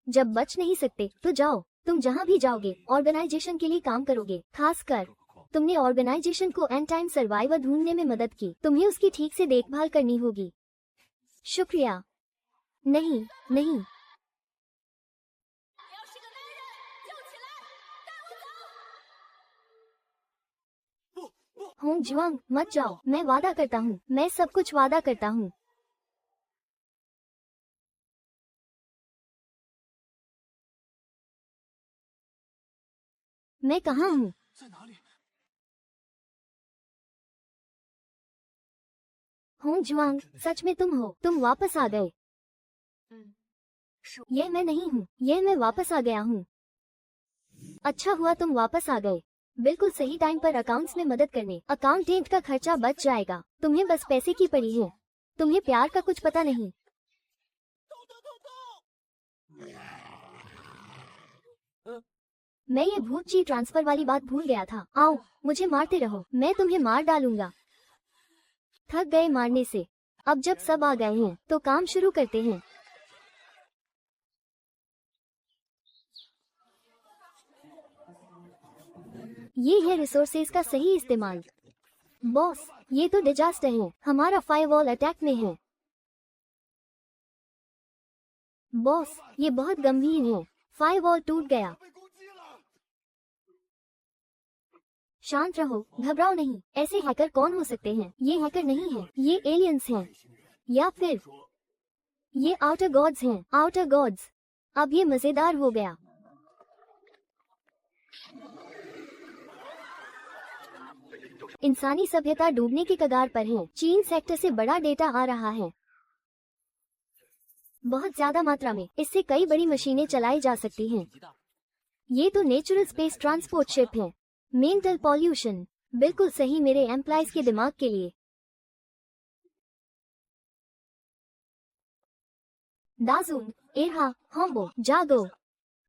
[SPEAKER 1] जब बच नहीं सकते तो जाओ। तुम जहाँ भी जाओगे ऑर्गेनाइजेशन के लिए काम करोगे। खासकर तुमने ऑर्गेनाइजेशन को एंड टाइम सर्वाइवर ढूंढने में मदद की। तुम्हें उसकी ठीक से देखभाल करनी होगी। शुक्रिया। नहीं नहीं, होंग जुआंग मत जाओ। मैं वादा करता हूँ, मैं सब कुछ वादा करता हूँ। मैं कहाँ हूँ? होंग जुआंग, सच में तुम हो? तुम वापस आ गए। ये मैं नहीं हूँ, ये मैं वापस आ गया हूँ। अच्छा हुआ तुम वापस आ गए। बिल्कुल सही टाइम पर अकाउंट्स में मदद करने। अकाउंटेंट का खर्चा बच जाएगा। तुम्हें बस पैसे की पड़ी है। तुम्हें प्यार का कुछ पता नहीं। मैं ये भूत ची ट्रांसफर वाली बात भूल गया था। आओ, मुझे मारते रहो, मैं तुम्हें मार डालूंगा। थक गए मारने से? अब जब सब आ गए हैं तो काम शुरू करते हैं। ये है रिसोर्सेज का सही इस्तेमाल। बॉस, ये तो डिजास्टर है। हमारा फायरवॉल अटैक में है। बॉस, ये बहुत गंभीर है। फायरवॉल टूट गया। शांत रहो, घबराओ नहीं। ऐसे हैकर कौन हो सकते हैं? ये हैकर नहीं है, ये एलियंस हैं, या फिर ये आउटर गॉड्स हैं। Outer gods. अब ये मजेदार हो गया। इंसानी सभ्यता डूबने की कगार पर है। चीन सेक्टर से बड़ा डेटा आ रहा है, बहुत ज्यादा मात्रा में। इससे कई बड़ी मशीनें चलाई जा सकती हैं। ये तो नेचुरल स्पेस ट्रांसपोर्ट शिप है। मेंटल पॉल्यूशन, बिल्कुल सही मेरे एम्प्लॉइज के दिमाग के लिए। दाजुंग, एहा, होंबो, जागो,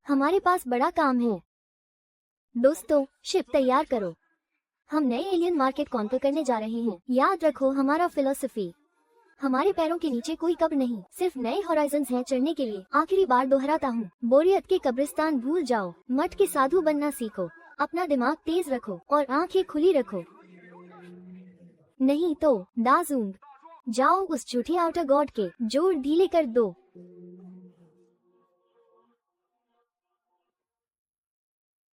[SPEAKER 1] हमारे पास बड़ा काम है। दोस्तों, शिप तैयार करो। हम नए एलियन मार्केट कॉन्कर करने जा रहे हैं। याद रखो हमारा फिलॉसफी, हमारे पैरों के नीचे कोई कब्र नहीं, सिर्फ नए होराइजन्स हैं चढ़ने के लिए। आखिरी बार दोहराता हूँ, बोरियत के कब्रिस्तान भूल जाओ। मठ के साधु बनना सीखो। अपना दिमाग तेज रखो और आंखें खुली रखो। नहीं तो दाजुंग, जाओ उस झूठे आउटर गॉड के जोड़ ढीले कर दो।